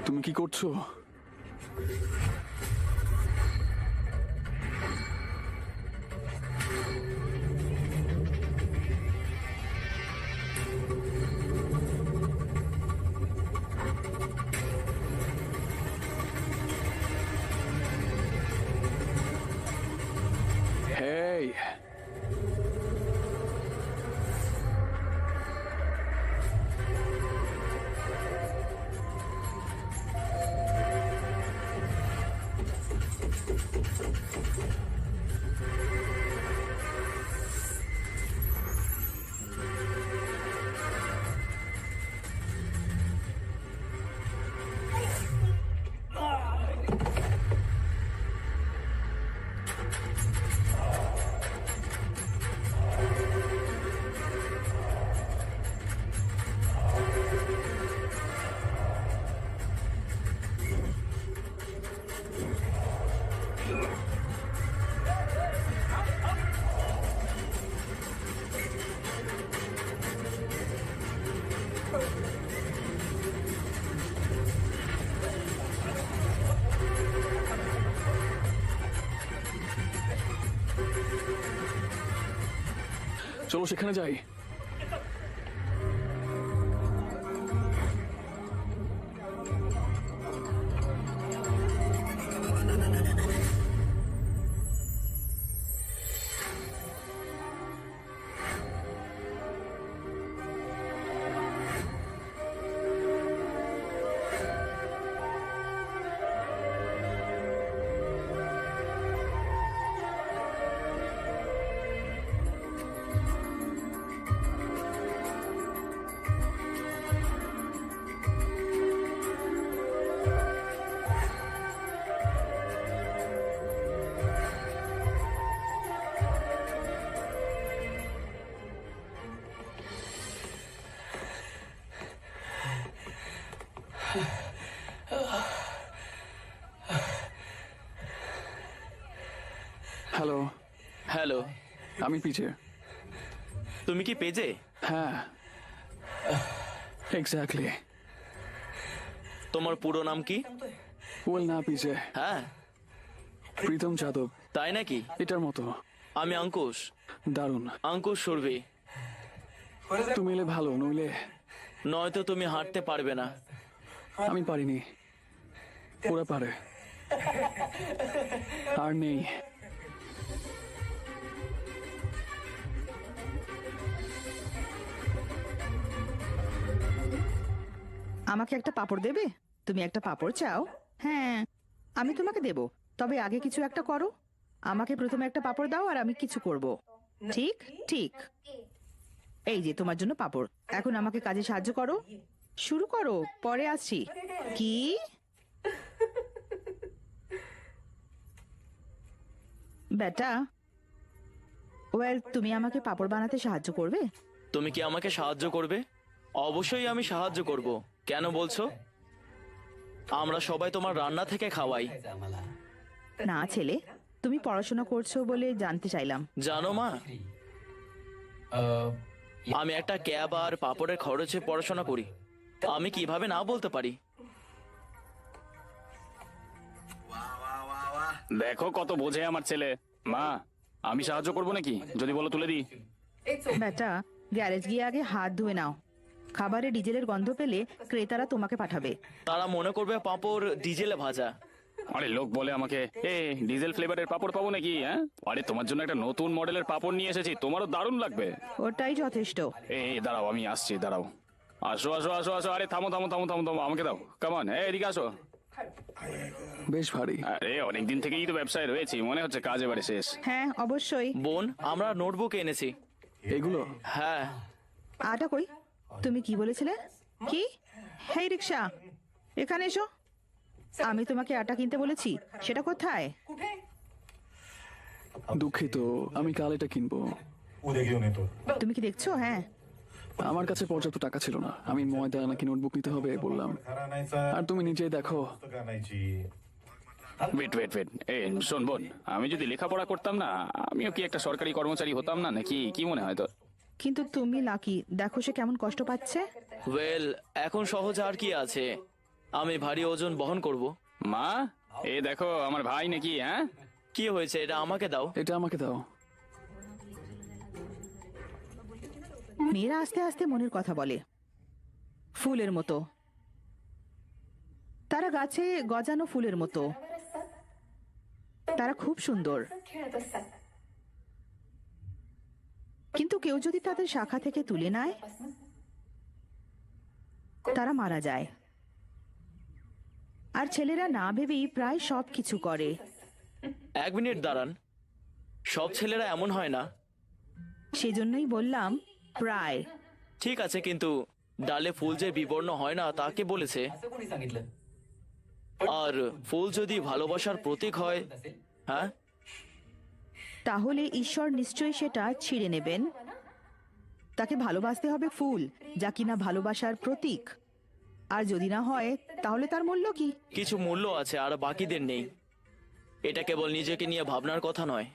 তুমি কি করছো? হেই, চলো সেখানে যাই। হ্যালো, হ্যালো, আমি পিজে। তুমি কি পেজে? হ্যাঁ, এক্স্যাক্টলি। তোমার পুরো নাম কি? ওয়েল না পিজে, হ্যাঁ, প্রীতম যাদব। তাই নাকি? এটার মতো। আমি অঙ্কুশ, দারুণ। অঙ্কুশ সুরভি। তুমি এলে ভালো, নইলে নয়তো তুমি হাঁটতে পারবে না। আমি পারিনি, ওরা পারে। আর নেই। আমাকে একটা পাপড় দেবে? তুমি একটা পাপড় চাও? হ্যাঁ, আমি তোমাকে দেব, তবে আগে কিছু একটা করো। আমাকে প্রথমে একটা পাপড় দাও আর আমি কিছু করব। ঠিক ঠিক। এই যে তোমার জন্য পাপড়। এখন আমাকে কাজে সাহায্য করো। শুরু করো, পরে আসছি। কি? বেটা, ওয়েল, তুমি আমাকে পাপড় বানাতে সাহায্য করবে? তুমি কি আমাকে সাহায্য করবে? অবশ্যই আমি সাহায্য করব। কেন বলছো? আমরা সবাই তোমার রান্না থেকে খাওয়াই। না ছেলে, তুমি পড়াশোনা করছো বলে জানতে চাইলাম। জানো মা, আমি একটা ক্যাব আর পাপড়ের খরচে পড়াশোনা করি। আমি কিভাবে না বলতে পারি? দেখো কত বোঝে আমার ছেলে। মা, আমি সাহায্য করবো নাকি? যদি বলো তুলে দিই। বেটা, গ্যারেজ গিয়ে আগে হাত ধুয়ে নাও। খাবারে ডিজেলের গন্ধ পেলে ক্রেতারা তোমাকে পাঠাবে। তারা মনে করবে পাপড় ডিজেলে ভাজা। আরে লোক বলে আমাকে, এ ডিজেল ফ্লেভারের পাপড় পাবো নাকি? হ্যাঁ, আরে তোমার জন্য একটা নতুন মডেলের পাপড় নিয়ে এসেছি, তোমারও দারুণ লাগবে। ওটাই যথেষ্ট। দাঁড়াও, আমি আসছি, দাঁড়াও। আসো আসো আসো আসো, আরে থামো থামো থামো থামো থামো, আমাকে দাও, কামান, এদিকে আসো। বেশ ভারী। আরে অনেকদিন থেকেই তো ব্যবসায় রয়েছি, মনে হচ্ছে কাজ এবারে শেষ। হ্যাঁ, অবশ্যই। বোন, আমরা নোটবুক এনেছি। এগুলো হ্যাঁ, আটা কই? তুমি কি বলেছিলে? কি? হেই রিক্সা, এখানে এসো। আমি তোমাকে আটা কিনতে বলেছি, সেটা কোথায়? দুঃখিত, আমি কাল এটা কিনবো। उद्या घेऊन येतो তুমি কি দেখছো? হ্যাঁ, আমার কাছে পর্যাপ্ত টাকা ছিল না। আমি ময়দা নাকি নোটবুক নিতে হবে বললাম। खरा आणायचा আর তুমি নিজেই দেখো। पुस्तक आणायची ওয়েট ওয়েট ওয়েট, শোন বোন, আমি যদি লেখাপড়া করতাম না, আমিও কি একটা সরকারি কর্মচারী হতাম না নাকি? কি মনে হয় তোর? কিন্তু তুমি লাকি, দেখো সে কেমন কষ্ট পাচ্ছে। ওয়েল, এখন সহজ আর কি আছে? আমি ভারী ওজন বহন করব। মা, এ দেখো আমার ভাই নাকি, হ্যাঁ? কি হয়েছে, এটা আমাকে দাও। এটা আমাকে দাও। মেয়েরা আস্তে আস্তে মনের কথা বলে, ফুলের মতো। তারা গাছে গজানো ফুলের মতো। তারা খুব সুন্দর, কিন্তু কেউ যদি তাদের শাখা থেকে তুলে নেয়, তারা মারা যায়। আর ছেলেরা না ভেবেই প্রায় সব কিছু করে। 1 মিনিট দাঁড়ান, সব ছেলেরা এমন হয় না। সেজন্যই বললাম প্রায়। ঠিক আছে, কিন্তু ডালে ফুল যে বিবর্ণ হয় না তা কে বলেছে? আর ফুল যদি ভালোবাসার প্রতীক হয়, হ্যাঁ, তাহলে ঈশ্বর নিশ্চয়ই সেটা ছিঁড়ে নেবেন। তাকে ভালোবাসতে হবে ফুল, যা কিনা ভালোবাসার প্রতীক। আর যদি না হয়, তাহলে তার মূল্য কি? কিছু মূল্য আছে আর বাকিদের নেই। এটা কেবল নিজেকে নিয়ে ভাবনার কথা নয়।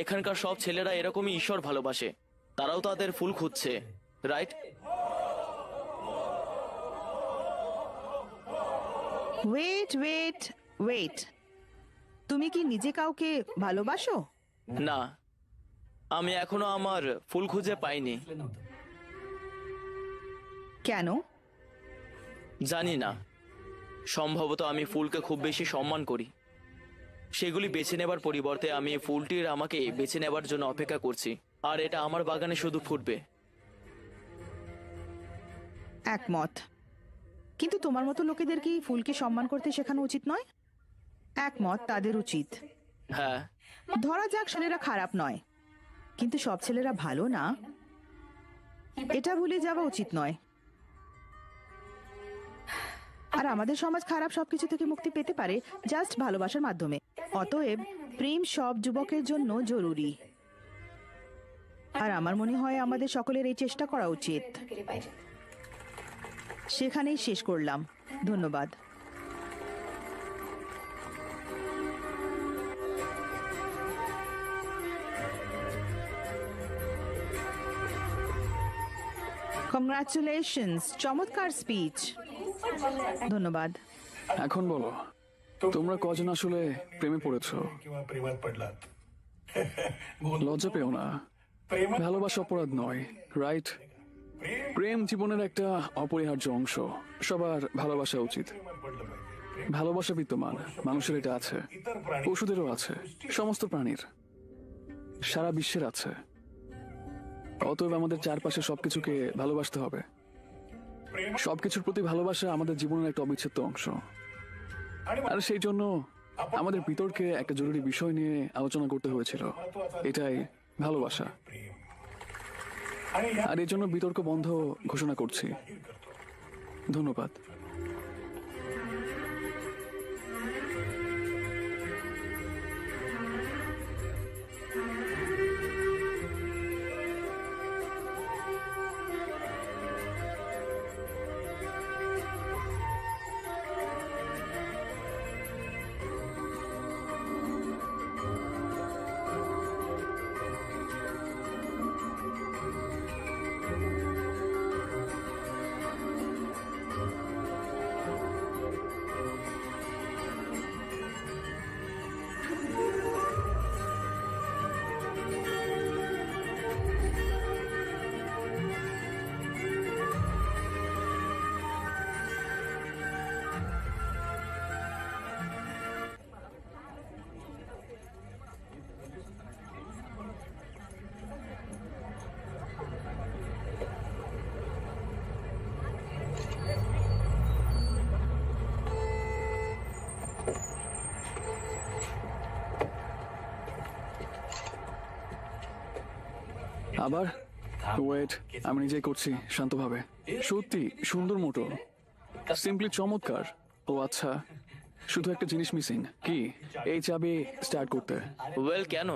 এখানকার সব ছেলেরা এরকমই ঈশ্বর ভালোবাসে। তারাও তাদের ফুল খুঁজছে, রাইট? ওয়েট ওয়েট ওয়েট, তুমি কি নিজে কাউকে ভালোবাসো? না, আমি এখনো আমার ফুল খুঁজে পাইনি। কেন? জানি না, সম্ভবত আমি ফুলকে খুব বেশি সম্মান করি। সেগুলি বেছে নেবার পরিবর্তে আমি ফুলটির আমাকে বেছে নেবার জন্য অপেক্ষা করছি। আর এটা আমার বাগানে শুধু ফুটবে। একমত। কিন্তু তোমার মতো লোকেদের কি ফুলকে সম্মান করতে শেখানো উচিত নয়? একমত, তাদের উচিত। হ্যাঁ, ধরা যাক ছেলেরা খারাপ নয়, কিন্তু সব ছেলেরা ভালো না, এটা ভুলে যাওয়া উচিত নয়। আর আমাদের সমাজ খারাপ সবকিছু থেকে মুক্তি পেতে পারে জাস্ট ভালোবাসার মাধ্যমে। অতএব প্রেম সব যুবকের জন্য জরুরি। আর আমার মনে হয় আমাদের সকলের এই চেষ্টা করা উচিত। সেখানেই শেষ করলাম। ধন্যবাদ। কংগ্রাচুলেশনস, চমৎকার স্পিচ। ধন্যবাদ। এখন বলো, তোমরা কজন আসলে প্রেমে পড়েছো? किंवा प्रेमात पडलात লজ্জা পেও না, ভালোবাসা অপরাধ নয়, রাইট? প্রেম জীবনের একটা অপরিহার্য অংশ। সবার ভালোবাসা উচিত। पडलं पाहिजे ভালোবাসা বিদ্যমান, মানুষের এটা আছে, इतर प्राणी পশুদেরও আছে, সমস্ত প্রাণীর, সারা বিশ্বের আছে। অতএব আমাদের চারপাশে সবকিছুকে ভালোবাসতে হবে। সবকিছুর প্রতি ভালোবাসা আমাদের জীবনের একটা অবিচ্ছেদ্য অংশ। আর সেই জন্য আমাদের বিতর্কে একটা জরুরি বিষয় নিয়ে আলোচনা করতে হয়েছিল। এটাই ভালোবাসা। प्रेम आणि या আর এই জন্য বিতর্ক বন্ধ ঘোষণা করছি। ধন্যবাদ। আবার ওয়েট, আমি নিজেই করছি শান্তভাবে। সত্যি সুন্দর মোটো, সিম্পলি চমৎকার। ও আচ্ছা, শুধু একটা জিনিস মিসিং। কি? এই চাবি স্টার্ট করতে। ওয়েল, কেন?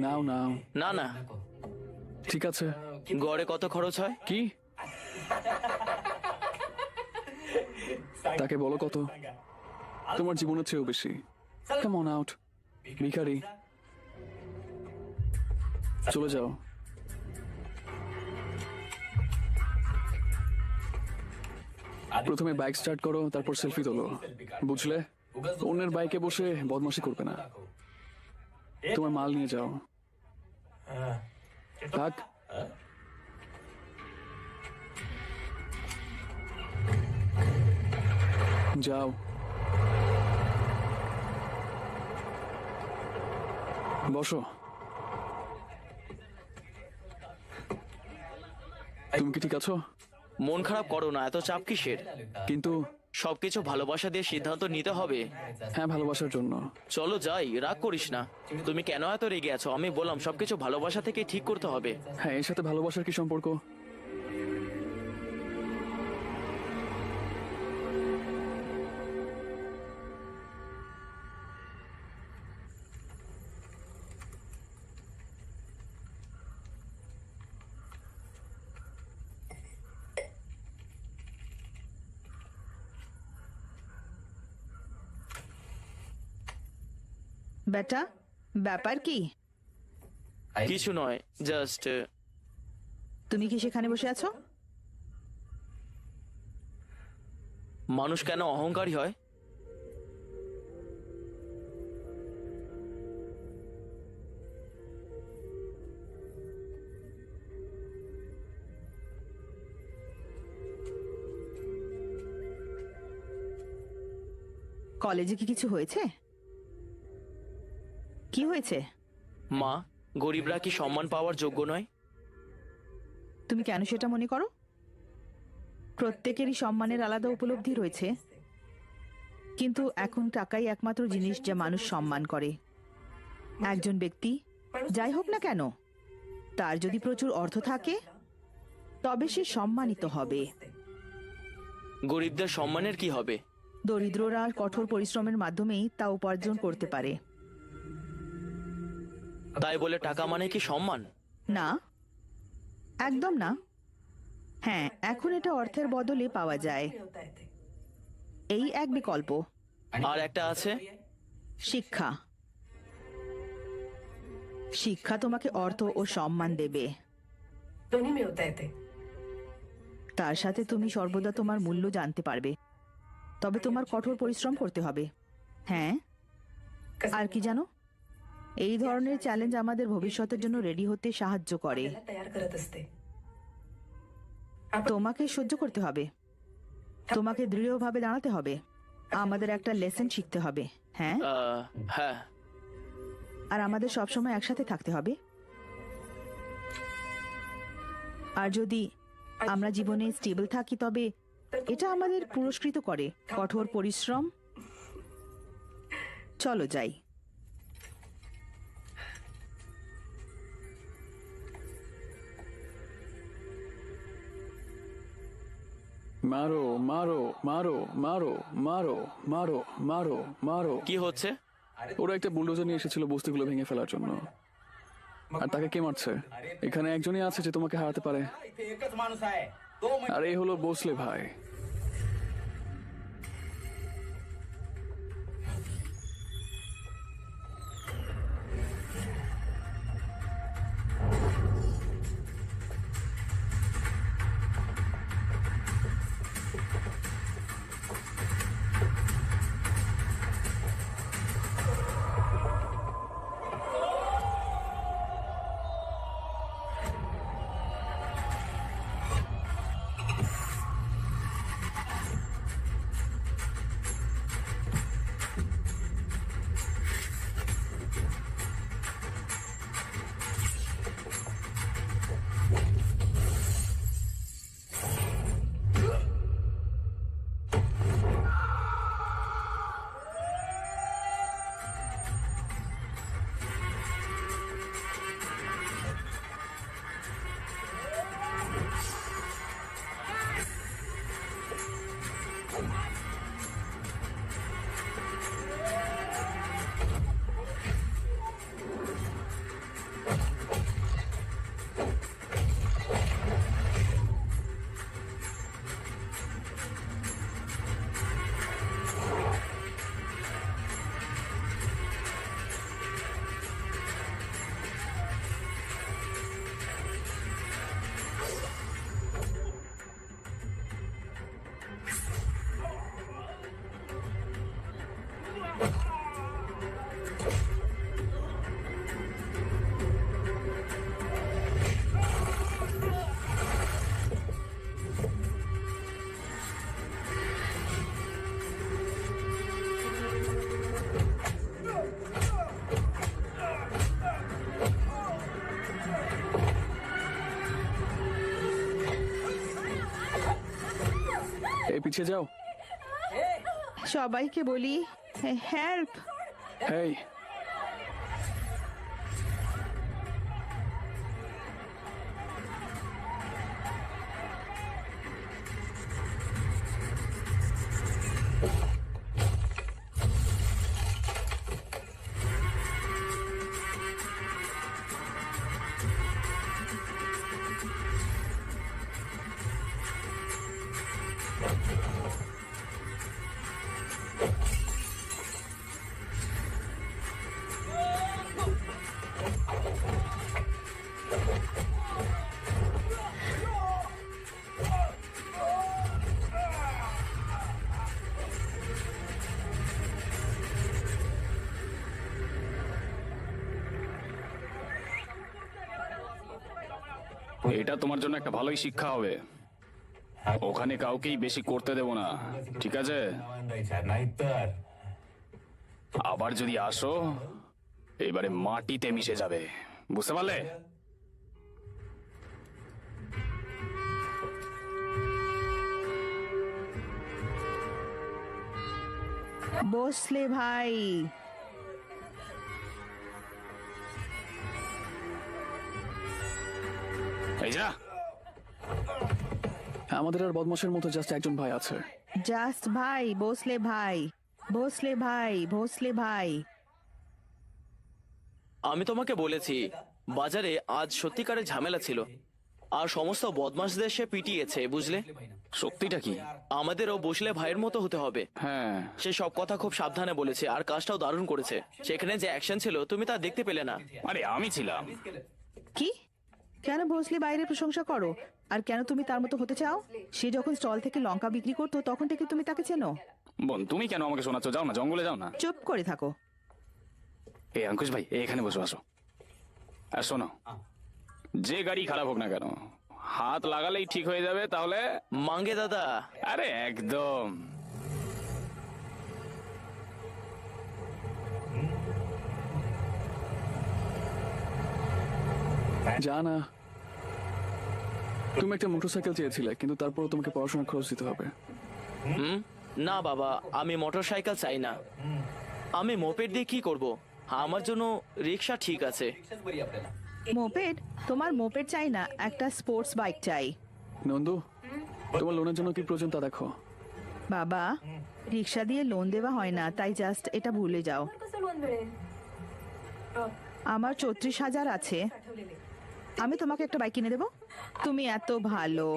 নাও নাও। না না, ঠিক আছে। গড়ে কত খরচ হয়? কি? তাকে বলো কত? তোমার জীবনের চেয়েও বেশি। কাম অন আউট, ভিখারি। চলে যাও। প্রথমে বাইক স্টার্ট করো, তারপর সেলফি তোলো, বুঝলে? অন্যের বাইকে বসে বদমাশি করবে না। তোমার মাল নিয়ে যাও। থাক। যাও। বসো। তুমি কি ঠিক আছো? মন খারাপ করো না, এত চাপ কিসের? কিন্তু সবকিছু ভালোবাসা দিয়ে সিদ্ধান্ত নিতে হবে। হ্যাঁ, ভালোবাসার জন্য। চলো যাই, রাগ করিস না। তুমি কেন এত রেগে আছো? আমি বললাম সবকিছু ভালোবাসা থেকে ঠিক করতে হবে। হ্যাঁ, এর সাথে ভালোবাসার কি সম্পর্ক? বেটা, ব্যাপার কি? কিছু নয়, জাস্ট তুমি কি সেখানে বসে আছো? মানুষ কেন অহংকারী হয়? কলেজে কি কিছু হয়েছে? কি হয়েছে? মা, গরিবরা কি সম্মান পাওয়ার যোগ্য নয়? তুমি কেন সেটা মনে করো? প্রত্যেকেরই সম্মানের আলাদা উপলব্ধি রয়েছে, কিন্তু এখন টাকাই একমাত্র জিনিস যা মানুষ সম্মান করে। একজন ব্যক্তি যাই হোক না কেন, তার যদি প্রচুর অর্থ থাকে তবে সে সম্মানিত হবে। গরিবদের সম্মানের কি হবে? দরিদ্ররা কঠোর পরিশ্রমের মাধ্যমেই তা উপার্জন করতে পারে। তাই বলে টাকা মানে কি সম্মান? না, একদম না। হ্যাঁ, এখন এটা অর্থের বদলে পাওয়া যায়, এই এক বিকল্প। আর একটা আছে, শিক্ষা। শিক্ষা তোমাকে অর্থ ও সম্মান দেবে। दोन्ही मिळवता येते. তার সাথে তুমি সর্বদা তোমার মূল্য জানতে পারবে, তবে তোমার কঠোর পরিশ্রম করতে হবে। হ্যাঁ, আর কি জানো, এই ধরনের চ্যালেঞ্জ আমাদের ভবিষ্যতের জন্য রেডি হতে সাহায্য করে। आपल्याला तयार करत असते. তোমাকে সহ্য করতে হবে, তোমাকে দৃঢ়ভাবে দাঁড়াতে হবে। আমাদের একটা লেসন শিখতে হবে। হ্যাঁ, হ্যাঁ। আর আমাদের সবসময় একসাথে থাকতে হবে। আর যদি আমরা জীবনে স্টেবল থাকি তবে এটা আমাদের পুরস্কৃত করে কঠোর পরিশ্রম। চলো যাই। মারো, মারো, মারো, মারো, মারো, মারো, মারো, মারো। কি হচ্ছে? ওরা একটা বুলডোজার নিয়ে এসেছিল বস্তিগুলো ভেঙে ফেলার জন্য। আর তাকে কে মারছে? এখানে একজনই আছে যে তোমাকে হারাতে পারে, इथे एकच माणूस आहे तो আর এই হলো ভোসলে ভাই। পিছিয়ে যাও। সবাইকে বলি হেল্প। হেই, এটা তোমার জন্য একটা ভালোই শিক্ষা হবে। ওখানে কাউকেই বেশি করতে দেব না, ঠিক আছে? नाहीतर আবার যদি আসো এবারে মাটিতে মিশে যাবে, বুঝতে পারলে? বসলে ভাই। এই যা। আমাদের আর বদমাসের মতো জাস্ট একজন ভাই আছে। জাস্ট ভাই, ভোসলে ভাই, ভোসলে ভাই, ভোসলে ভাই। আমি তোমাকে বলেছি বাজারে আজ সত্যিকারের ঝামেলা ছিল, আর সমস্ত বদমাশদের সে পিটিয়েছে, বুঝলে? সত্যিটা কি? আমাদেরও বসলে ভাইয়ের মতো হতে হবে। হ্যাঁ, সে সব কথা খুব সাবধানে বলেছে, আর কাজটাও দারুণ করেছে। সেখানে যে অ্যাকশন ছিল তুমি তা দেখতে পেলে না। আরে আমি ছিলাম। কি? কেন ভোসলে বাইরে প্রশংসা করো? আর কেন তুমি তার মতো হতে চাও? সে যখন স্টল থেকে লঙ্কা বিক্রি করতো তখন থেকে তুমি তাকে চেনো? বোন, তুমি কেন আমাকে শোনাচ্ছ? যাও না, জঙ্গলে যাও না। চুপ করে থাকো। এই অঙ্কুশ ভাই, এখানে বসো, আসো। আর শোনো, যে গাড়ি খারাপ হোক না কেন, হাত লাগালেই ঠিক হয়ে যাবে, তাহলে? মাঙ্গে দাদা, আরে একদম। যা না, তুমি একটা মোটরসাইকেল চেয়েছিলে, কিন্তু তারপর তোমাকে পড়াশোনার খরচ দিতে হবে। না বাবা, আমি মোটরসাইকেল চাই না। আমি মোপেড দিয়ে কি করব? আমার জন্য রিক্সা ঠিক আছে। মোপেড? তোমার মোপেড চাই না, একটা স্পোর্টস বাইক চাই। নন্দু, তোমার লোনের জন্য কি প্রয়োজন তা দেখো। বাবা, রিক্সা দিয়ে লোন দেওয়া হয় না, তাই জাস্ট এটা ভুলে যাও। कसं लोन मिळेल আমার 34,000 আছে। আমি তোমাকে একটা বাইক কিনে দেবো। তুমি এত ভালো।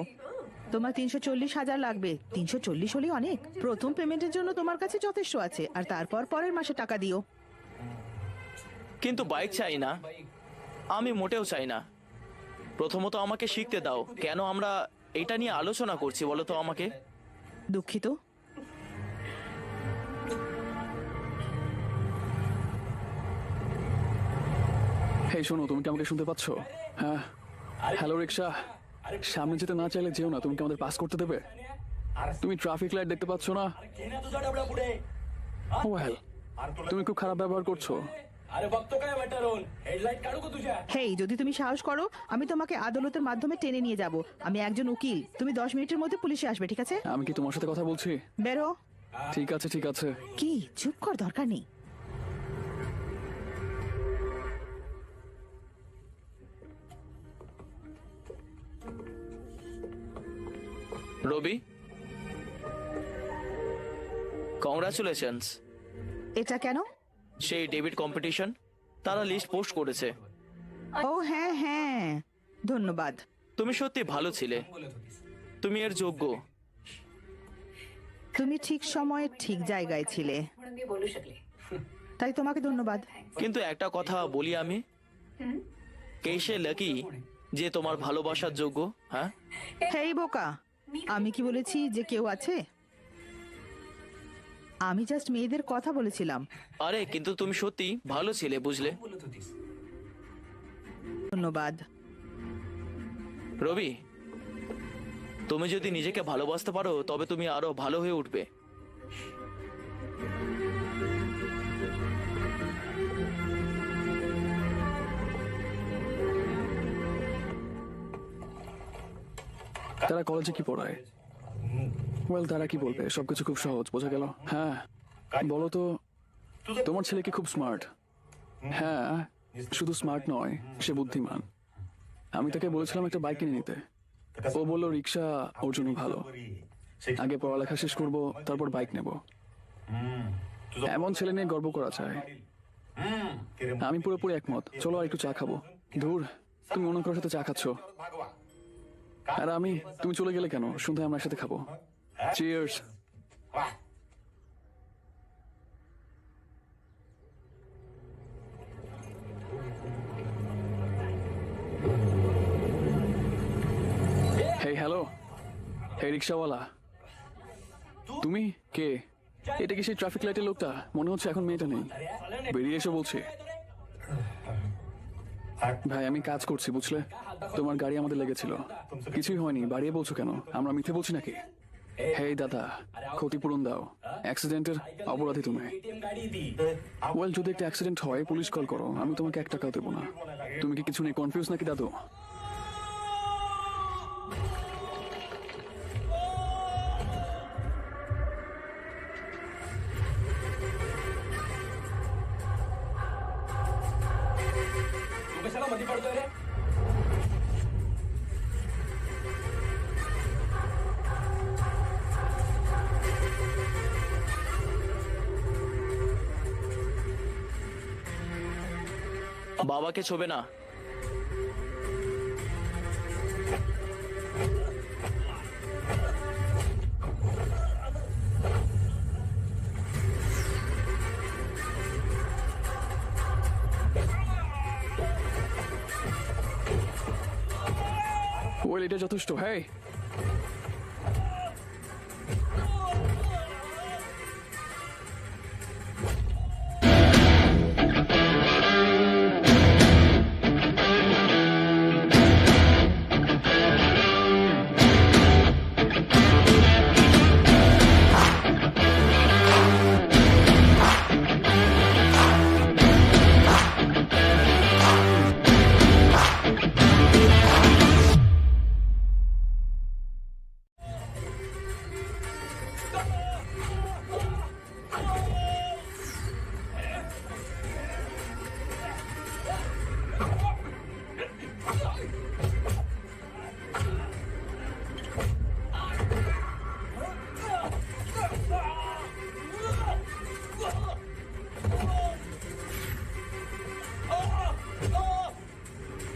তোমার 340,000 লাগবে। 340 হলেই অনেক। প্রথম পেমেন্টের জন্য তোমার কাছে যথেষ্ট আছে, আর তারপর পরের মাসে টাকা দিও। কিন্তু বাইক চাই না, আমি মোটেও চাই না। প্রথমত আমাকে শিখতে দাও, কেন আমরা এটা নিয়ে আলোচনা করছি বলো তো আমাকে? দুঃখিত। হেই শোনো, তুমি কি আমাকে শুনতে পাচ্ছ? হ্যাঁ, হ্যালো রিক্সা, সামনে যেতে না চাইলে যেও না। তুমি কি আমাদের পাস করতে দেবে? তুমি ট্রাফিক লাইট দেখতে পাচ্ছ না? घेण्या तुझा डबडा पुढे ও হেল, তুমি খুব খারাপ ব্যবহার করছো। अरे बघतो काय वटरून हेडलाईट काढू का तुझ्या হেই, যদি তুমি সাহস করো, আমি তোমাকে আদালতের মাধ্যমে টেনে নিয়ে যাব। আমি একজন উকিল। তুমি 10 মিনিটের মধ্যে পুলিশে আসবে, ঠিক আছে? আমি কি তোমার সাথে কথা বলছি? বেরো। ঠিক আছে, ঠিক আছে। কি? চুপ কর, দরকার নেই। রবি, কংগ্রাচুলেশনস। এটা কেন? সেই ডেভিড কম্পিটিশন, তারা লিস্ট পোস্ট করেছে। ও হ্যাঁ হ্যাঁ, ধন্যবাদ। তুমি সত্যি ভালো ছিলে, তুমি এর যোগ্য। তুমি ঠিক সময়ে ঠিক জায়গায় ছিলে, म्हणून मी बोलू शकले তাই তোমাকে ধন্যবাদ। কিন্তু একটা কথা বলি আমি, কে সে লাকি যে তোমার ভালোবাসার যোগ্য? হ্যাঁ, হেই বোকা, আমি কি বলেছি যে কেউ আছে? আমি জাস্ট মেয়েদের কথা বলেছিলাম। আরে কিন্তু তুমি সত্যি ভালো ছিলে, বুঝলে? ধন্যবাদ। রবি, তুমি যদি নিজেকে ভালোবাসতে পারো তবে তুমি আরো ভালো হয়ে উঠবে। তারা কলেজে কি পড়ায়? ওয়েল, তারা কি বলবে? সবকিছু খুব সহজ, বোঝা গেল। হ্যাঁ, বলো তো, তোমার ছেলে কি খুব স্মার্ট? হ্যাঁ, শুধু স্মার্ট নয়, সে বুদ্ধিমান। আমি তাকে বলেছিলাম একটা বাইক কিনে নিতে। ও বললো রিক্সা ওর জন্য ভালো, আগে পড়ালেখা শেষ করব, তারপর বাইক নেব। এমন ছেলে নিয়ে গর্ব করা চায়। আমি পুরোপুরি একমত। চলো আর একটু চা খাবো। ধুর, তুমি অন্য কারোর সাথে চা খাচ্ছ। আর আমি, তুমি চলে গেলে কেন? সন্ধ্যায় আমরা একসাথে খাবো। চিয়ার্স। হেই, হ্যালো। হে রিক্সাওয়ালা, তুমি কে? এটা কি সেই ট্রাফিক লাইটের লোকটা? মনে হচ্ছে এখন মেয়েটা নেই। বেরিয়ে এসে বলছে, ভাই আমি কাজ করছি বুঝলে, তোমার গাড়ি আমাদের লেগেছিল, কিছুই হয়নি, বাড়িয়ে বলছো কেন? আমরা মিথ্যে বলছি নাকি? হেই দাদা, ক্ষতিপূরণ দাও, অ্যাক্সিডেন্টের অপরাধী তুমি। ATM गाड़ी दी ওয়েল, যদি একটা অ্যাক্সিডেন্ট হয় পুলিশ কল করো, আমি তোমাকে 1 টাকাও দেবো না। তুমি কি কিছু নেই কনফিউজ নাকি দাদু? तू कशाला मध्ये पडतोय रे বাবাকে ছোবে না। ওয়েল, এটা যথেষ্ট। হ্যাঁ,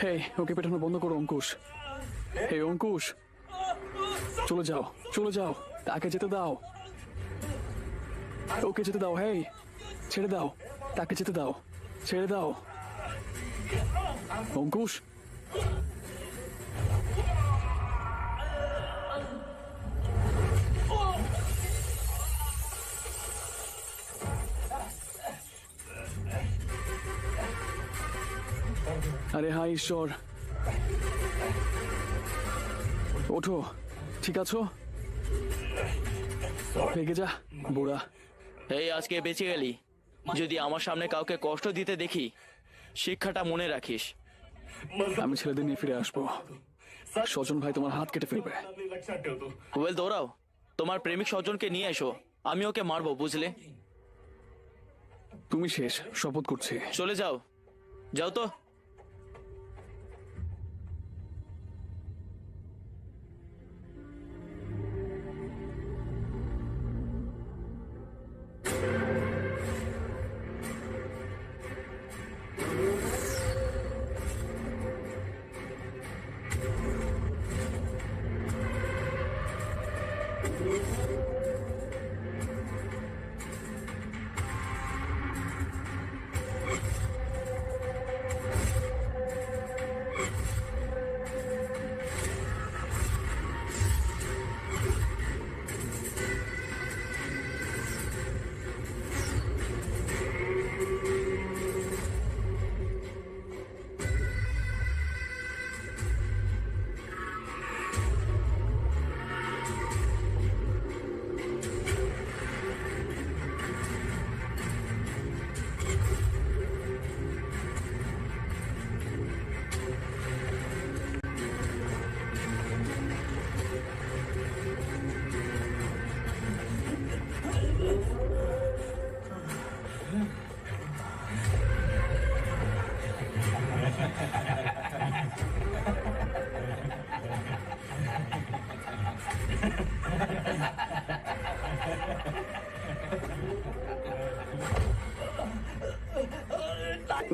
হেই, ওকে পেটানো বন্ধ করো অঙ্কুশ। হে অঙ্কুশ, চলে যাও, চলে যাও, তাকে যেতে দাও, ওকে যেতে দাও। হেই, ছেড়ে দাও, তাকে যেতে দাও, ছেড়ে দাও অঙ্কুশ। আরে হাই ঈশ্বর, ওঠো, ঠিক আছো? রেগে যা বুড়া। এই আজকে বেঁচে গেলি, যদি আমার সামনে কাউকে কষ্ট দিতে দেখি, শিক্ষাটা মনে রাখিস। আমি ছেলেদের নিয়ে ফিরে আসবো। স্বজন ভাই তোমার হাত কেটে ফেলবে। लक्षात ठेवतो ওয়েল, দৌড়াও, তোমার প্রেমিক স্বজনকে নিয়ে এসো, আমি ওকে মারবো, বুঝলে? তুমি শেষ, শপথ করছি। চলে যাও, যাও তো।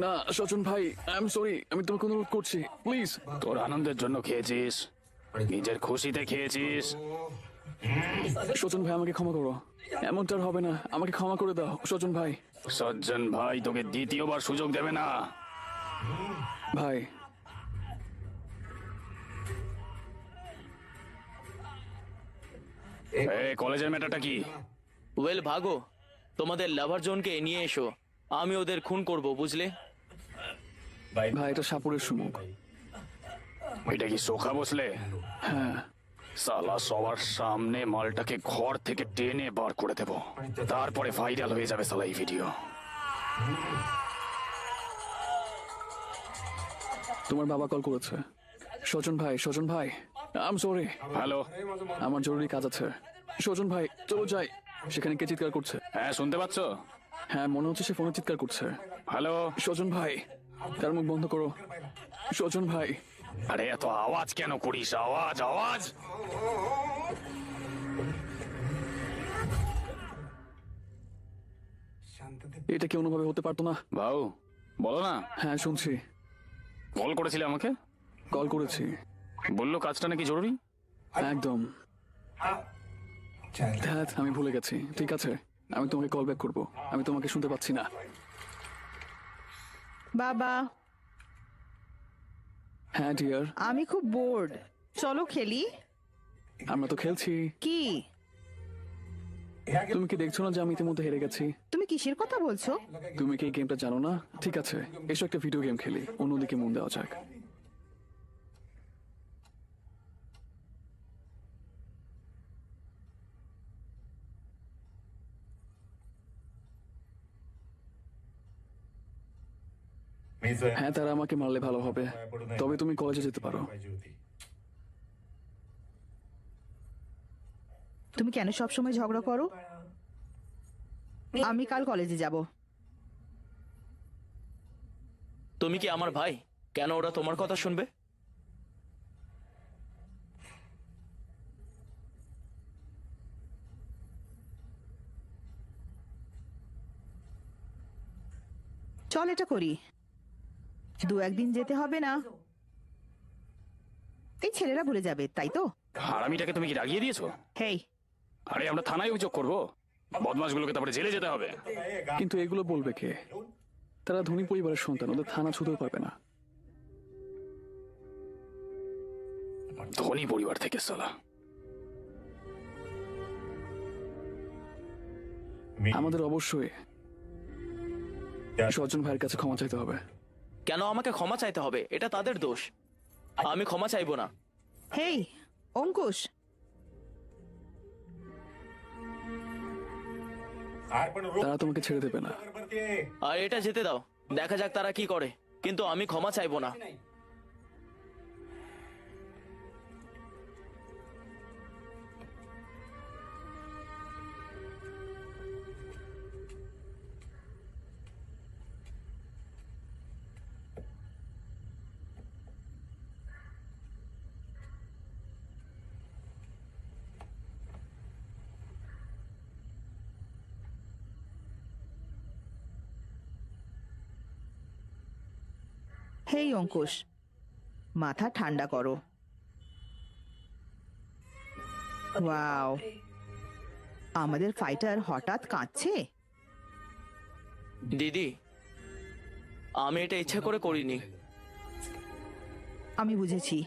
না সচন ভাই, আই এম সরি, আমি তোমাকে অনুরোধ করছি, প্লিজ। তোর আনন্দের জন্য খেয়েছিস, নিজের খুশিতে খেয়েছিস। সচন ভাই আমাকে ক্ষমা করো, এমনটা আর হবে না, আমাকে ক্ষমা করে দাও সচন ভাই। সজ্জন ভাই তোকে দ্বিতীয়বার সুযোগ দেবে না। ভাই এই কলেজের ম্যাটারটা কি? ওয়েল ভাগো, তোমাদের লাভার জনকে নিয়ে এসো, আমি ওদের খুন করব, বুঝলে? ভাই এটা সাপুরের সুমুখ। এটা কি সোখা বসলে? হ্যাঁ সালা সবার সামনে মালটাকে ঘর থেকে টেনে বার করে দেব, তারপরে ভাইরাল হয়ে যাবে সালা এই ভিডিও। তোমার বাবা কল করেছে। সচন ভাই, সচন ভাই, আই এম সরি, হ্যালো, আমার জরুরি কাজ আছে। সচন ভাই চলো যাই। সেখানে কে চিৎকার করছে? হ্যাঁ শুনতে পাচ্ছ? হ্যাঁ মনে হচ্ছে সে ফোনে চিৎকার করছে। হ্যালো, সচন ভাই তার মুখ বন্ধ করো। সচন ভাই আরে এত আওয়াজ কেন করিস? আওয়াজ আওয়াজ। এটা কি অন্যভাবে হতে পারতো না? বাবু বলো না, হ্যাঁ শুনছি। কল করেছিলে আমাকে, কল করেছি। বললো কাজটা নাকি জরুরি। একদম। হ্যাঁ আমি ভুলে গেছি, ঠিক আছে আমি তোমাকে কল ব্যাক করবো। আমি তোমাকে শুনতে পাচ্ছি না। বাবা, হ্যাঁ ডিয়ার, আমি খুব বোর্ড, চলো খেলি। আমরা তো খেলছি। কি তুমি কি দেখছো না যে আমি ইতিমধ্যে হেরে গেছি? তুমি কিসের কথা বলছো? তুমি কি এই গেমটা জানো না? ঠিক আছে এসো একটা ভিডিও গেম খেলি, অন্যদিকে মন দেওয়া যাক। হ্যাঁ তারা আমাকে মারলে ভালো হবে, তবে তুমি কলেজে যেতে পারো। তুমি কেন সব সময় ঝগড়া করো? আমি কাল কলেজে যাব। তুমি কি আমার ভাই? কেন ওরা তোমার কথা শুনবে? চল এটা করি। দু একদিন যেতে হবে না, এই ছেলেরা ভুলে যাবে, তাই তো? হারামিটাকে তুমি কি রাগিয়ে দিয়েছো? হেই, আরে আমরা থানায় অভিযোগ করবো, বদমাশগুলোকে তারপরে জেলে যেতে হবে। কিন্তু এগুলো বলবে কে? তারা ধনী পরিবারের সন্তান, ওদের থানা ছুতেও পারবে না। ধনী পরিবার থেকে সালা। আমাদের অবশ্যই সজন ভাইয়ের কাছে ক্ষমা চাইতে হবে। কেন আমাকে ক্ষমা চাইতে হবে? এটা তাদের দোষ, আমি ক্ষমা চাইবো না। হেই অঙ্কুশ, তারা তোমাকে ছেড়ে দেবে না। আর এটা যেতে দাও, দেখা যাক তারা কি করে, কিন্তু আমি ক্ষমা চাইবো না। হেই অঙ্কুশ, মাথা ঠান্ডা করো। ওয়াও, আমাদের ফাইটার হঠাৎ কাঁদছে। দিদি, আমি এটা ইচ্ছা করে করিনি। আমি বুঝেছি,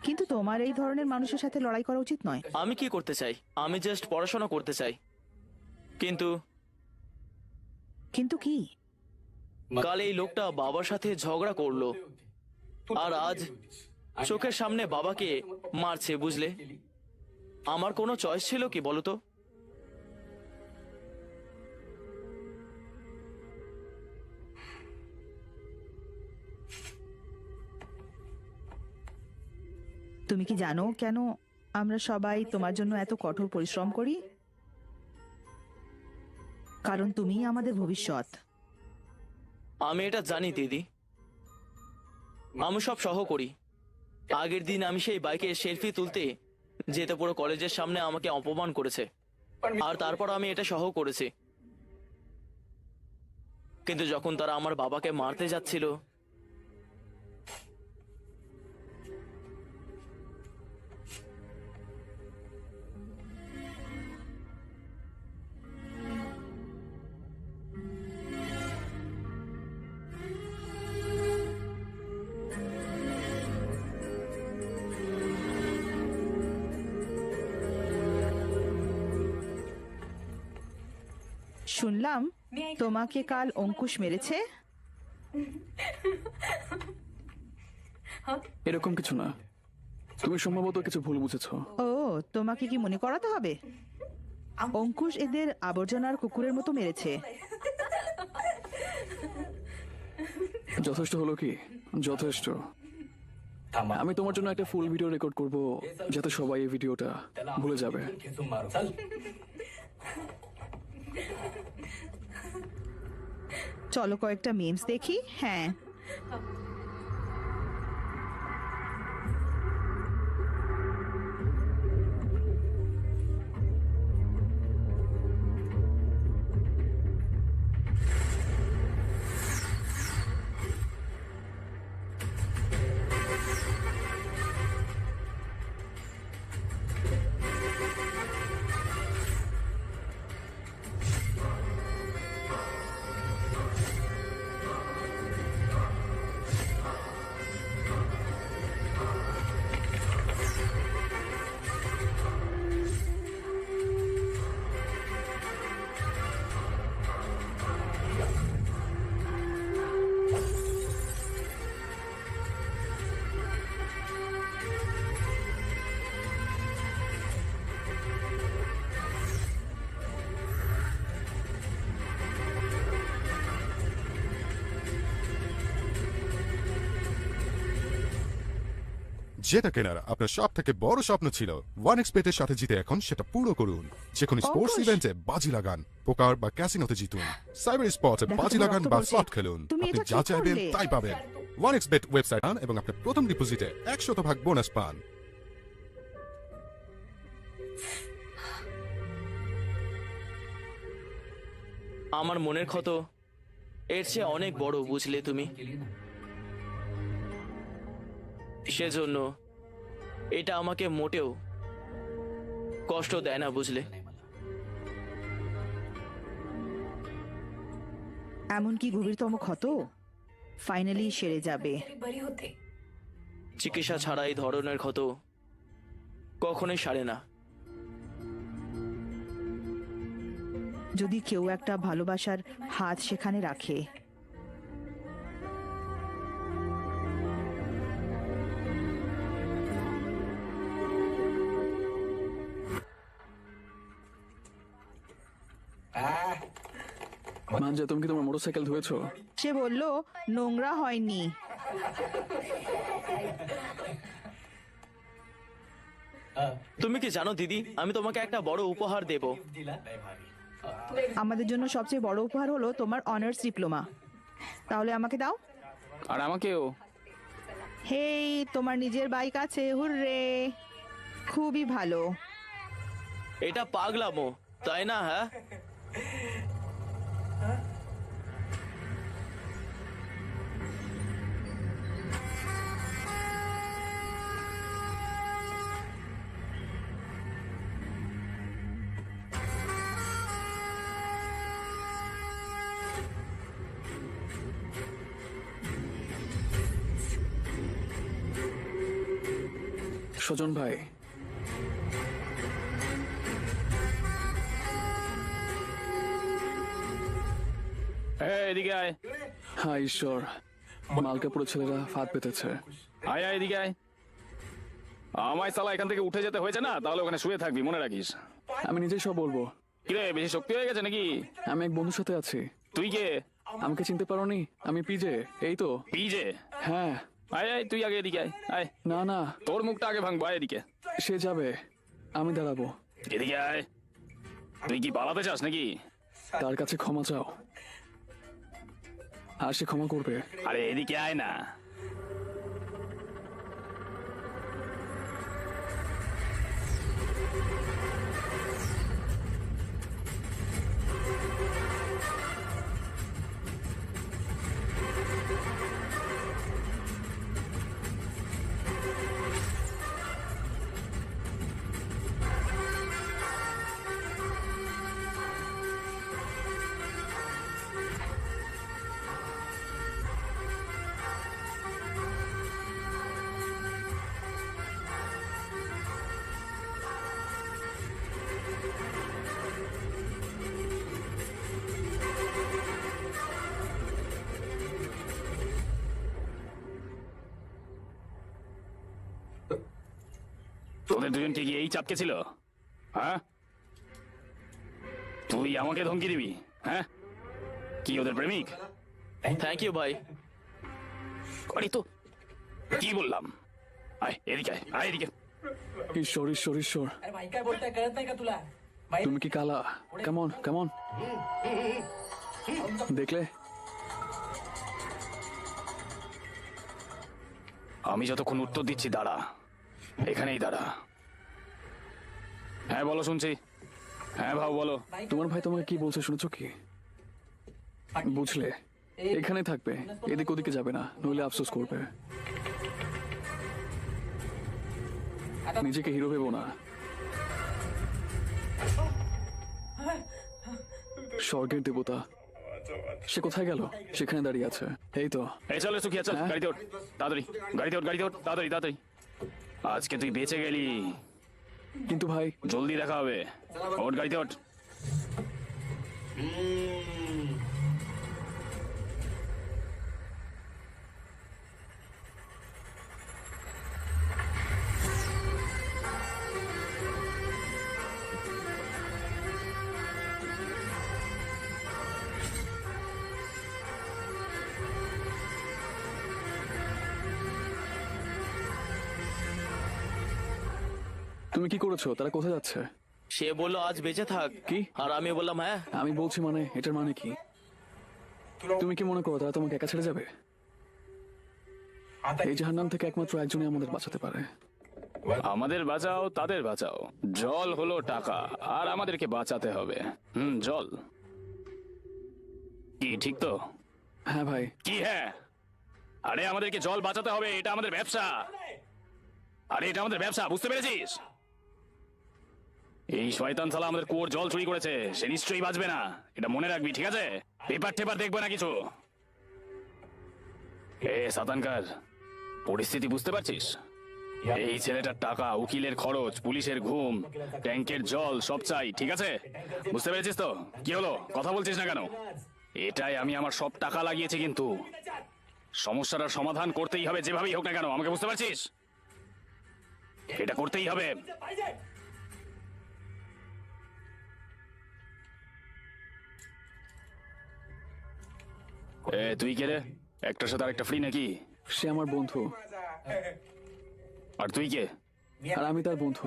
কিন্তু তোমার এই ধরনের মানুষের সাথে লড়াই করা উচিত নয়। আমি কি করতে চাই? আমি জাস্ট পড়াশোনা করতে চাই। কিন্তু কিন্তু কি? কাল এই লোকটা বাবার সাথে ঝগড়া করলো, আর আজ চোখের সামনে বাবাকে মারছে, বুঝলে? আমার কোনো চয়েস ছিল কি বলো তো? তুমি কি জানো কেন আমরা সবাই তোমার জন্য এত কঠোর পরিশ্রম করি? কারণ তুমিই আমাদের ভবিষ্যৎ। আমি এটা জানি দিদি, আমি সব সহ করি। আগের দিন আমি সেই বাইকে সেলফি তুলতে যেতে পুরো কলেজের সামনে আমাকে অপমান করেছে। আর তারপর আমি এটা সহ করেছি। কিন্তু যখন তারা আমার বাবাকে মারতে যাচ্ছিল, শুনলাম তোমাকে কাল অঙ্কুশ মেরেছে। এরকম কিছু না, তুমি সম্ভবত কিছু ভুল বুঝেছো। ও, তোমাকে কি মনে করাতে হবে? অঙ্কুশ এদের আবর্জনার কুকুরের মতো মেরেছে। যথেষ্ট হলো কি? যথেষ্ট। আমি তোমার জন্য একটা ফুল ভিডিও রেকর্ড করব, যাতে সবাই এই ভিডিওটা ভুলে যাবে। खेसून मारो चल চলো কয়েকটা মিমস দেখি। হ্যাঁ, যেটা কেনার আপনার সব থেকে বড় স্বপ্ন ছিল, ওয়ান এক্সপেটের সাথে জিতে এখন সেটা পুরো করুন। যে কোনো স্পোর্টস অঙ্কুশ! ইভেন্টে বাজি লাগান, পোকার বা ক্যাসিনোতে জিতুন, সাইবার স্পোর্টসে দেখো, বাজি তোমার লাগান রক্ত বা পড়ছে। স্লট খেলুন। তুমি আপনি এটা যা কি চাইবেন করলে? তাই পাবেন। ওয়ান এক্সপেট ওয়েবসাইট আন এবং আপনার প্রথম ডিপোজিটে 100% বোনাস পান। আমার মনের ক্ষত এর চেয়ে অনেক বড়, বুঝলে তুমি? সেজন্য এটা আমাকে মোটেও কষ্ট দেয় না, বুঝলে? এমনকি গভীরতম ক্ষত ফাইনালি সেরে যাবে। बरी होते চিকিৎসা ছাড়া এই ধরনের ক্ষত কখনোই সারে না। যদি কেউ একটা ভালোবাসার হাত সেখানে রাখে, মানজা, তুমি কি তোমার মোটরসাইকেল ধুয়েছো? সে বলল নোংরা হয়নি। তুমি কি জানো দিদি, আমি তোমাকে একটা বড় উপহার দেব। दिला नाही भारी আমাদের জন্য সবচেয়ে বড় উপহার হলো তোমার অনার্স ডিপ্লোমা। তাহলে আমাকে দাও। আর আমাকেও। হেই, তোমার নিজের বাইক আছে, হুররে! খুবই ভালো। এটা পাগলামো, তাই না? হ্যাঁ, সজন ভাই, এদিকে আয়। হ্যাঁ ঈশ্বর, মালকাপুরের ছেলেরা ফাঁদ পেতেছে। আয় আয়, এদিকে আয়। আমায় সালা এখান থেকে উঠে যেতে হয়েছে না, তাহলে ওখানে শুয়ে থাকবি, মনে রাখিস। আমি নিজেই সব বলবো। কিরে, বেশি শক্তি হয়ে গেছে নাকি? আমি এক বন্ধুর সাথে আছি। তুই কে? আমাকে চিনতে পারোনি? আমি পিজে, এই তো। পিজে? হ্যাঁ। আয় আয়, তুই আগে এদিকে আয়। আয়, না না, তোর মুখটা আগে ভাঙবো। আয় এদিকে। সে যাবে, আমি দাঁড়াবো। এদিকে আয়। তুই কি পালাতে চাস নাকি? তার কাছে ক্ষমা চাও, আর সে ক্ষমা করবে। আরে এদিকে আয় না। তোদের দুজনকে কি এই চাপকে ছিল? হ্যাঁ, তুই আমাকে ধমকি দিবি? হ্যাঁ, কি ওদের প্রেমিক? থ্যাংক ইউ ভাই। আরে তো কি বললাম? আয় এদিকে, আয় এদিকে। ঈশ্বর ঈশ্বর ঈশ্বর, अरे भाई काय बोलताय कळत नाही का तुला भाई তুমি কি কালা? কেমন কেমন দেখলে? আমি যতক্ষণ উত্তর দিচ্ছি দাঁড়া, এখানেই দাঁড়া। হ্যাঁ বলো, শুনছি। হ্যাঁ ভাও বলো। তোমার ভাই তোমাকে কি বলছে শুনেছো কি? বুঝলে, এখানে থাকবে, এদিক ওদিকে যাবে না, নইলে আফসোস করবে। নিজেকে হিরো ভেবো না। স্বর্গের দেবতা সে কোথায় গেল? সেখানে দাঁড়িয়ে আছে। এই তো। এই চলে সুখিয়া, চল হ্যাঁ? গাড়িতে ওঠ, তাড়াতাড়ি গাড়িতে ওঠ, গাড়িতে ওঠ, তাড়াতাড়ি তাড়াতাড়ি। আজকে তুই বেঁচে গেলি, কিন্তু ভাই, জলদি দেখা হবে। ওঠ গাড়িতে ওঠ। তুমি কি করেছো? তারা কোথায় যাচ্ছে? সে বললো আজ বেঁচে থাক। কি? আর আমি বললাম হ্যাঁ। আমি বলছি মানে, এটার মানে কি? তুমি কি মনে করো তারা তোমাকে একা ছেড়ে যাবে? এই জাহান্নাম থেকে একমাত্র একজনই আমাদের বাঁচাতে পারে। আমাদের বাঁচাও, তাদের বাঁচাও, জল হলো টাকা আর আমাদেরকে বাঁচাতে হবে। জল কি ঠিক তো? হ্যাঁ ভাই। কি হ্যাঁ? আরে আমাদেরকে জল বাঁচাতে হবে, এটা আমাদের ব্যবসা। আরে এটা আমাদের ব্যবসা, বুঝতে পেরেছিস? এই শয়তান শালা আমাদের কুয়োর জল চুরি করেছে, সে নিশ্চয়ই বাঁচবে না, এটা মনে রাখবি, ঠিক আছে? পেপার টেপার দেখবে না কিছু। এ সাতানকার, পরিস্থিতি বুঝতে পারছিস? এই ছেলেটার টাকা, উকিলের খরচ, পুলিশের ঘুম, ট্যাঙ্কের জল সব চাই, ঠিক আছে? বুঝতে পেরেছিস তো? কি হলো, কথা বলছিস না কেন? এটাই আমি আমার সব টাকা লাগিয়েছি, কিন্তু সমস্যাটার সমাধান করতেই হবে, যেভাবেই হোক না কেন, আমাকে বুঝতে পারছিস? এটা করতেই হবে। এ তুই কে রে? একটার সাথে আরেকটা ফ্রি নাকি? সে আমার বন্ধু, আর তুই কে? আর আমি তার বন্ধু।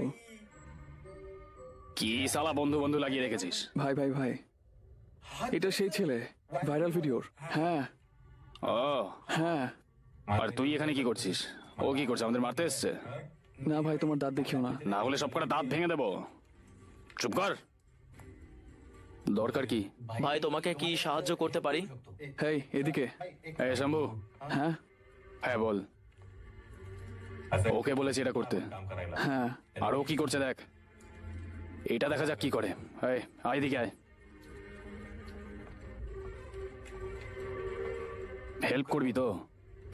কি শালা বন্ধু বন্ধু লাগিয়ে রেখেছিস? ভাই ভাই ভাই, এটা সেই ছেলে ভাইরাল ভিডিওর। হ্যাঁ ও, হ্যাঁ। আর তুই এখানে কি করছিস? ও কি করছে, আমাদের মারতে এসছে? না ভাই, তোমার দাঁত দেখিও না। না হলে সব কটা দাঁত ভেঙে দেবো। চুপ কর। দরকার কি? ভাই তোমাকে কি সাহায্য করতে পারি? হেই এদিকে। এ শম্ভু। হ্যাঁ হ্যাঁ বল। ওকে বলেছি এটা করতে। হ্যাঁ। আর ও কি করছে দেখ, এটা দেখা যাক কি করে। এই আয় এদিকে আয়। হেল্প করবি তো?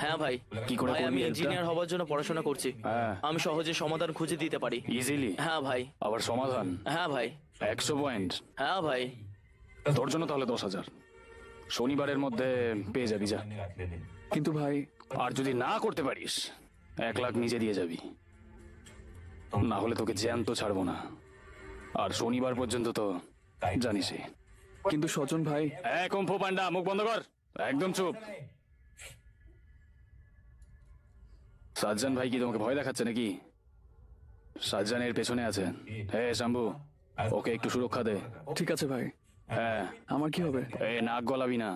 হ্যাঁ ভাই। কি করে ভাই করবি আমি help টা? ইঞ্জিনিয়ার হবার জন্য পড়াশোনা করছি। হ্যাঁ। আমি সহজে সমাধান খুঁজে দিতে পারি। ইজিলি? হ্যাঁ ভাই। আবার সমাধান? হ্যাঁ ভাই। 100 পয়েন্ট? হ্যাঁ ভাই। তোর জন্য তাহলে 10,000 শনিবারের মধ্যে পেয়ে যাবি, যা। কিন্তু ভাই, আর যদি না করতে পারিস 1 লাখ নিজে দিয়ে যাবি, না হলে তোকে জ্যান্ত ছাড়বো না। আর শনিবার পর্যন্ত তো জানিসই। কিন্তু স্বজন ভাই। কুম্ফু পান্ডা, মুখ বন্ধ কর, একদম চুপ। সাজ্জান ভাই কি তোমাকে ভয় দেখাচ্ছে নাকি? সাজ্জান এর পেছনে আছে। হ্যাঁ শাম্ভু, ওকে একটু সুরক্ষা দে। ঠিক আছে ভাই। হ্যাঁ। আমার কি হবে? এ নাক গলাবি না।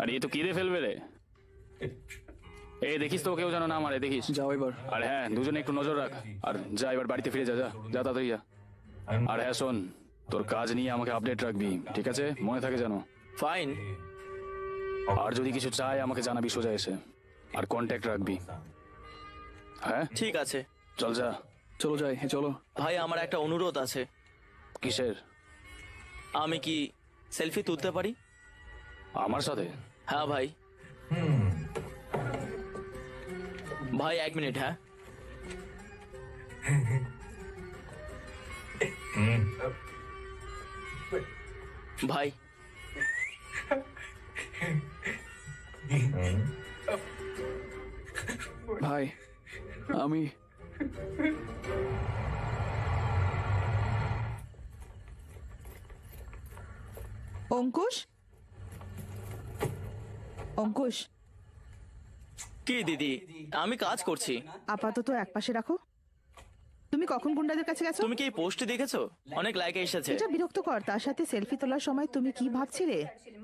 আর এ তো কিরে ফেলবে রে। এ দেখিস তো কেউ যেন না মারে, দেখিস। যাও এবার। আর হ্যাঁ, দুজনে একটু নজর রাখ। আর যা, এবার বাড়িতে ফিরে যা, যা যা তাড়াতাড়ি যা। আর হ্যাঁ শোন, তোর কাজ নিয়ে আমাকে আপডেট রাখবি, ঠিক আছে? মনে থাকে যেন। ফাইন। আর যদি কিছু চাই আমাকে জানাবি সোজা এসে, আর কন্ট্যাক্ট রাখবি। হ্যাঁ ঠিক আছে। চল যা। চলো যাই, চলো। ভাই আমার একটা অনুরোধ আছে। কিসের? আমি কি সেলফি তুলতে পারি? আমার সাথে? হ্যাঁ ভাই। ভাই 1 মিনিট। হ্যাঁ ভাই। ভাই আমি অঙ্কুশ, অঙ্কুশ, কি দিদি, আমি কাজ করছি। আপাতত একপাশে রাখো। তুমি কখন গুন্ডাদের কাছে গেছো? তুমি কি এই পোস্ট দেখেছো? অনেক লাইক এসেছে। এটা বিরক্তকর। তার সাথে সেলফি তোলার সময় তুমি কি ভাবছিলে?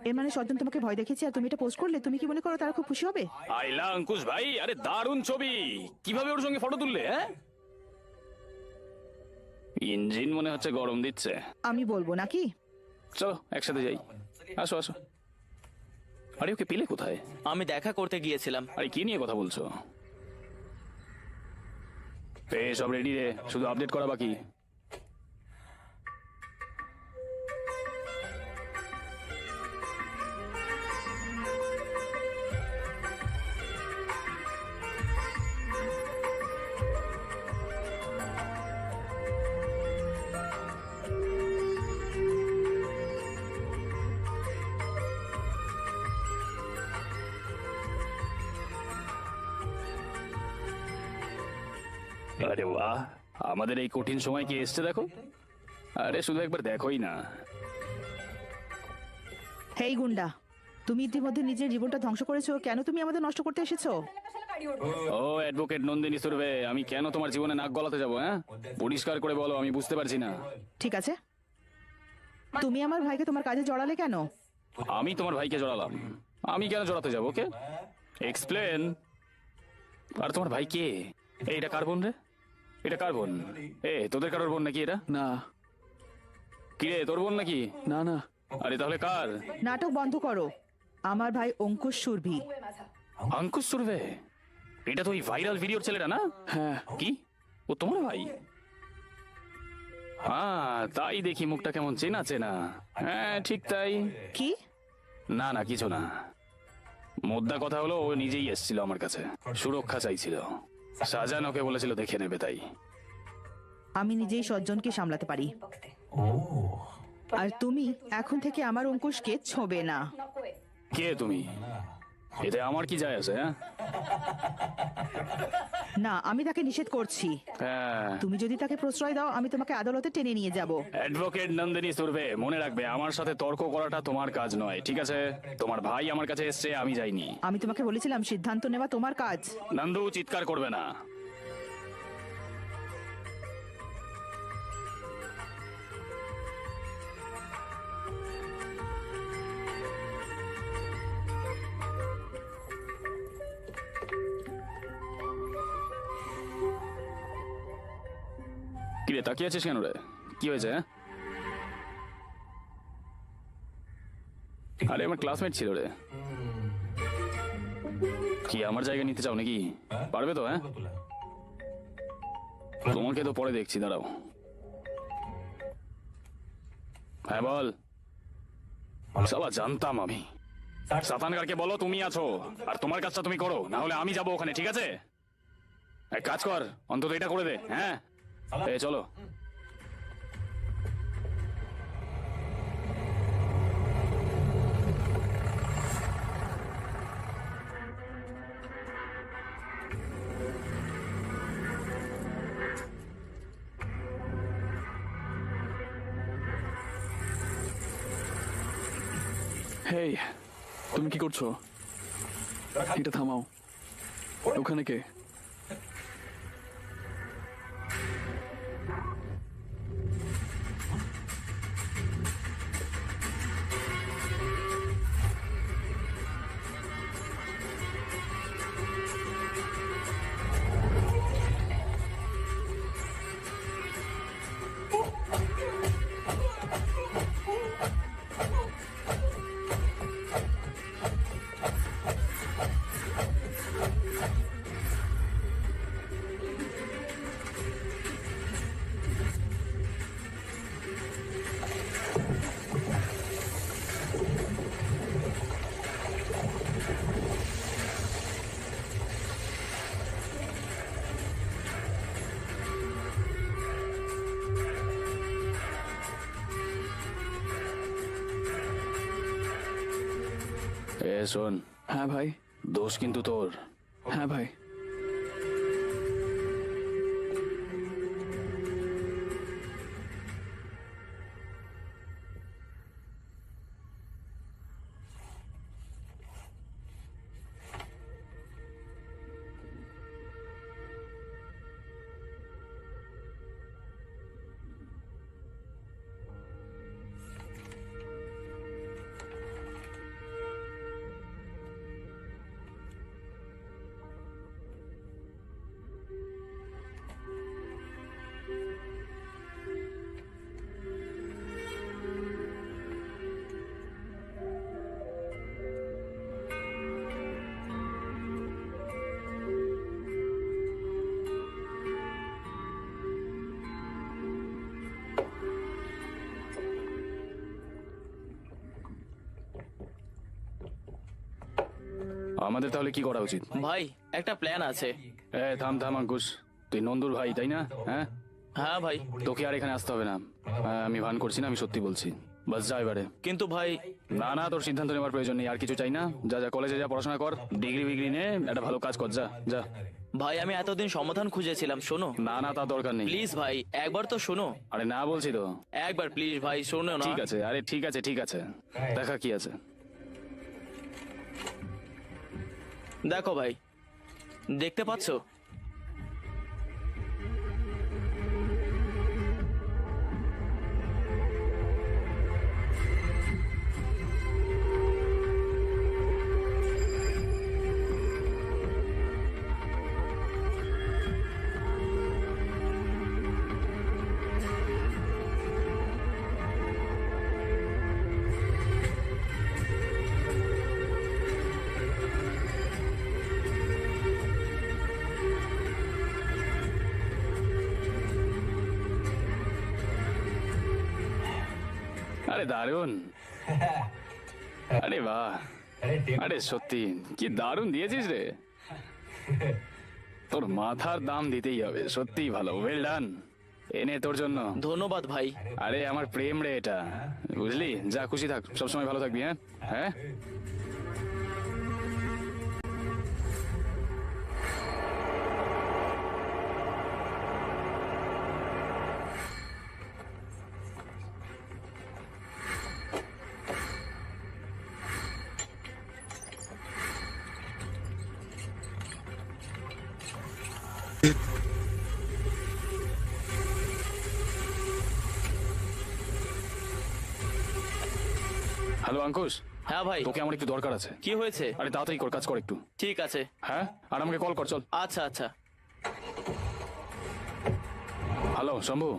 এর মানে সজ্জন তোমাকে ভয় দেখিয়েছে আর তুমি এটা পোস্ট করলে। তুমি কি মনে করো তারা খুব খুশি হবে? আইলা অঙ্কুশ ভাই, আরে দারুণ ছবি। কিভাবে ওর সঙ্গে ফটো তুললে? হ্যাঁ, ইঞ্জিন মনে হচ্ছে গরম দিচ্ছে। আমি বলবো নাকি? চলো একসাথে যাই। আসো আসো। আরে ওকে পেলে কোথায়? আমি দেখা করতে গিয়েছিলাম। আরে কি নিয়ে কথা বলছো? সব রেডি রে, শুধু আপডেট করা বাকি। আরে বাহ, আমাদের এই কঠিন সময় কি এসছে দেখো। আরে শুধু একবার দেখোই না। হেই গুন্ডা, তুমি ইতিমধ্যে নিজের জীবনটা ধ্বংস করেছো। কেন তুমি আমাদের নষ্ট করতে এসেছো? ও অ্যাডভোকেট নন্দিনী সুরভে, আমি কেন তোমার জীবনে নাক গলাতে যাবো? হ্যাঁ, পরিষ্কার করে বলো, আমি বুঝতে পারছি না। ঠিক আছে, তুমি আমার ভাইকে তোমার কাজে জড়ালে কেন? আমি তোমার ভাইকে জড়ালাম? আমি কেন জড়াতে যাবো? ওকে এক্সপ্লেন। আর তোমার ভাই কে? এটা কার বোন রে? এটা কার বোন? তোদের কারোর বোন নাকি এটা? না কি রে, তোর বোন নাকি? না না, আরে তাহলে কার? নাটক বন্ধ করো। আমার ভাই অঙ্কুশ সুরভি। অঙ্কুশ সুরভে? এটা তো ওই ভাইরাল ভিডিওর ছেলেটা না? হ্যাঁ কি ও তোমার ভাই? হ্যাঁ, তাই দেখি মুখটা কেমন চেনা চেনা। হ্যাঁ ঠিক তাই। কি? না না, কিছু না। মোদ্দা কথা হলো, ও নিজেই এসেছিল আমার কাছে, সুরক্ষা চাইছিল। শাহজাহান ওকে বলেছিল দেখে নেবে, তাই। আমি নিজেই সজ্জনকে সামলাতে পারি। আর তুমি এখন থেকে আমার অঙ্কুশকে ছোঁবে না। কে তুমি? এতে আমার কি যায় আছে? হ্যাঁ না, আমি তাকে নিষেধ করছি। হ্যাঁ, তুমি যদি তাকে প্রশ্রয় দাও আমি তোমাকে আদালতে টেনে নিয়ে যাব। অ্যাডভোকেট নন্দিনী সুরভে, মনে রাখবে আমার সাথে তর্ক করাটা তোমার কাজ নয়, ঠিক আছে? তোমার ভাই আমার কাছে এসছে, আমি যাইনি। আমি তোমাকে বলেছিলাম সিদ্ধান্ত নেওয়া তোমার কাজ। নন্দু, চিৎকার করবে না। কিরে তাকিয়ে আছিস কেন রে? কি হয়েছে? হ্যাঁ? আরে আমার ক্লাসমেট ছিল রে। কি আমার জায়গা নিতে চাও নাকি? পারবে তো? হ্যাঁ, তোমাকে তো পরে দেখছি, দাঁড়াও। হ্যাঁ বল। শালা জানতাম আমি। সাতানগারকে বলো তুমি আছো আর তোমার কাজটা তুমি করো, না হলে আমি যাবো ওখানে, ঠিক আছে? এক কাজ কর, অন্তত এটা করে দে। হ্যাঁ চলো। হেই, তুমি কি করছো? এটা থামাও। ওখানে কে? শোন, হ্যাঁ ভাই। দোষ কিন্তু তোর। হ্যাঁ ভাই। আমাদের তাহলে কি করা উচিত? ভাই একটা প্ল্যান আছে। থাম থাম আঙ্কুশ, তুই নন্দুর ভাই তাই না? হ্যাঁ, হ্যাঁ ভাই, তোকে আর এখানে আসতে হবে না। আমি ভান করছি না, আমি সত্যি বলছি। বাস যা এবারে। কিন্তু ভাই না না, তোর সিদ্ধান্ত নেওয়ার প্রয়োজন নেই, আর কিছু চাই না। যা যা, কলেজে যা, পড়াশোনা কর, ডিগ্রি বিগ্রি নে, একটা ভালো কাজ কর, যা যা। ভাই আমি এতদিন সমাধান খুঁজেছিলাম, শোনো না না, তার দরকার নেই। প্লিজ ভাই, একবার তো শোনো। আরে না বলছি তো। একবার প্লিজ ভাই শোনো না। ঠিক আছে, আরে ঠিক আছে ঠিক আছে, দেখা কি আছে। দেখো ভাই, দেখতে পাচ্ছো? আরে দারুণ, আরে বাহ, अरे टेप আরে সত্যি কি দারুণ দিয়েছিস রে। তোর মাথার দাম দিতেই হবে, সত্যিই ভালো, ওয়েল ডান। এনে তোর জন্য। ধন্যবাদ ভাই। আরে আমার প্রেম রে এটা, বুঝলি? যা, খুশি থাক, সবসময় ভালো থাকবি। হ্যাঁ হ্যাঁ। হ্যালো আঙ্কুশ, হ্যাঁ ভাই, তোকে আমার একটু দরকার আছে। কি হয়েছে? আরে তাড়াতাড়ি কর, কাজ কর একটু। ঠিক আছে। হ্যাঁ, আর আমাকে কল কর, চল। আচ্ছা আচ্ছা। হ্যালো শম্ভু,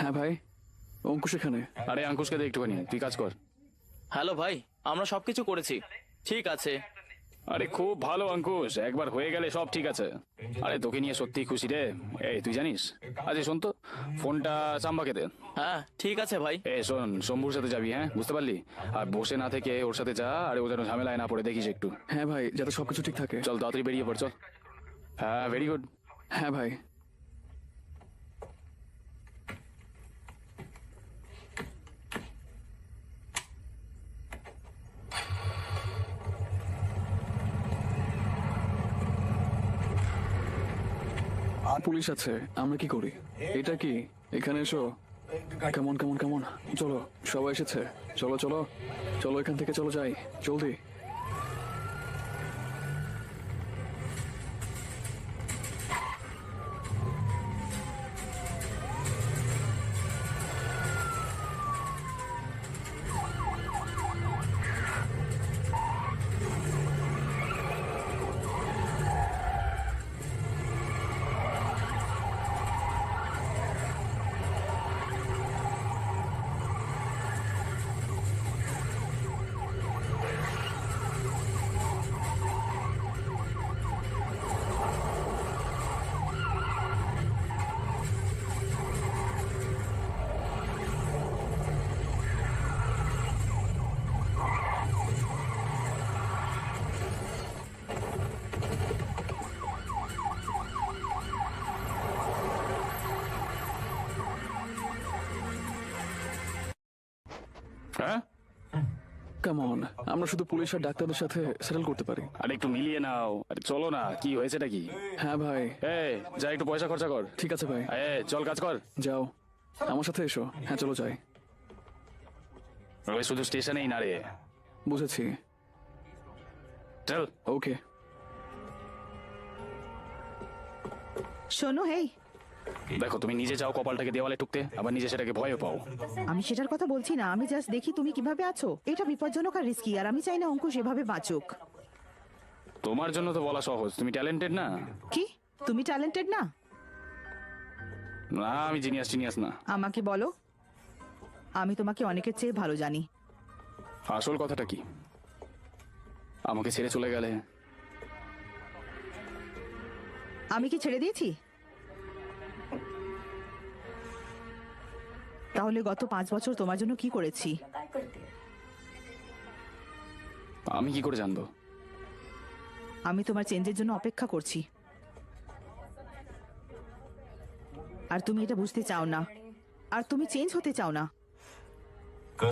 হ্যাঁ ভাই, অঙ্কুশ এখানে। আরে আঙ্কুশকে দে একটুখানি, তুই কাজ কর। হ্যালো ভাই, আমরা সবকিছু করেছি। ঠিক আছে। আরে খুব ভালো আঙ্কুশ, একবার হয়ে গেলে সব ঠিক আছে। আরে তোকে নিয়ে সত্যিই খুশি রে। এই তুই জানিস, আচ্ছা শোন তো, ফোনটা চাম্বাকে দে। হ্যাঁ ঠিক আছে ভাই। শোন, শম্ভুর সাথে যাবি, হ্যাঁ বুঝতে পারলি? আর বসে না থেকে ওর সাথে যা, আর ও যেন ঝামেলায় না পড়ে, দেখিস একটু। হ্যাঁ ভাই, যাতে সবকিছু ঠিক থাকে। চল তাড়াতাড়ি বেরিয়ে পড়, চল। হ্যাঁ, ভেরি গুড। হ্যাঁ ভাই। পুলিশ আছে, আমরা কি করি? এটা কি? এখানে এসো। কেমন কেমন কেমন, চলো, সবাই এসেছে, চলো চলো চলো, এখান থেকে চলো, যাই জলদি। কাম অন, আমরা শুধু পুলিশ আর ডাক্তারদের সাথে সেটেল করতে পারি। আরে একটু মিলিয়ে নাও, আরে চলো না, কি হয়েছেটা কি? হ্যাঁ ভাই। যা একটু পয়সা খরচা কর। ঠিক আছে ভাই, চল কাজ কর। যাও আমার সাথে এসো। হ্যাঁ চলো যাই। ওই শুধু স্টেশনেই না রে, বুঝেছি। চল। ওকে। শোনো, হেই, দেখো তুমি নিজে যাও কপালটাকে দেওয়ালে টুকতে, আবার নিজে সেটাকে ভয়ও পাও। আমি সেটার কথা বলছি না, আমি জাস্ট দেখি তুমি কিভাবে আছো। এটা বিপজ্জনক আর রিস্কি, আর আমি চাই না অঙ্কুশ এভাবে বাঁচুক। তোমার জন্য তো বলা সহজ, তুমি ট্যালেন্টেড না। কি তুমি ট্যালেন্টেড না? না আমি জিনিয়াস না। আমাকে বলো, আমি তোমাকে অনেকের চেয়ে ভালো জানি। আসল কথাটা কি? আমাকে ছেড়ে চলে গেলে। আমি কি ছেড়ে দিয়েছি? তাহলে গত 5 বছর তোমার জন্য কি করেছি? আমি কি করে জানবো? আমি তোমার চেঞ্জের জন্য অপেক্ষা করছি, আর তুমি এটা বুঝতে চাও না, আর তুমি চেঞ্জ হতে চাও না।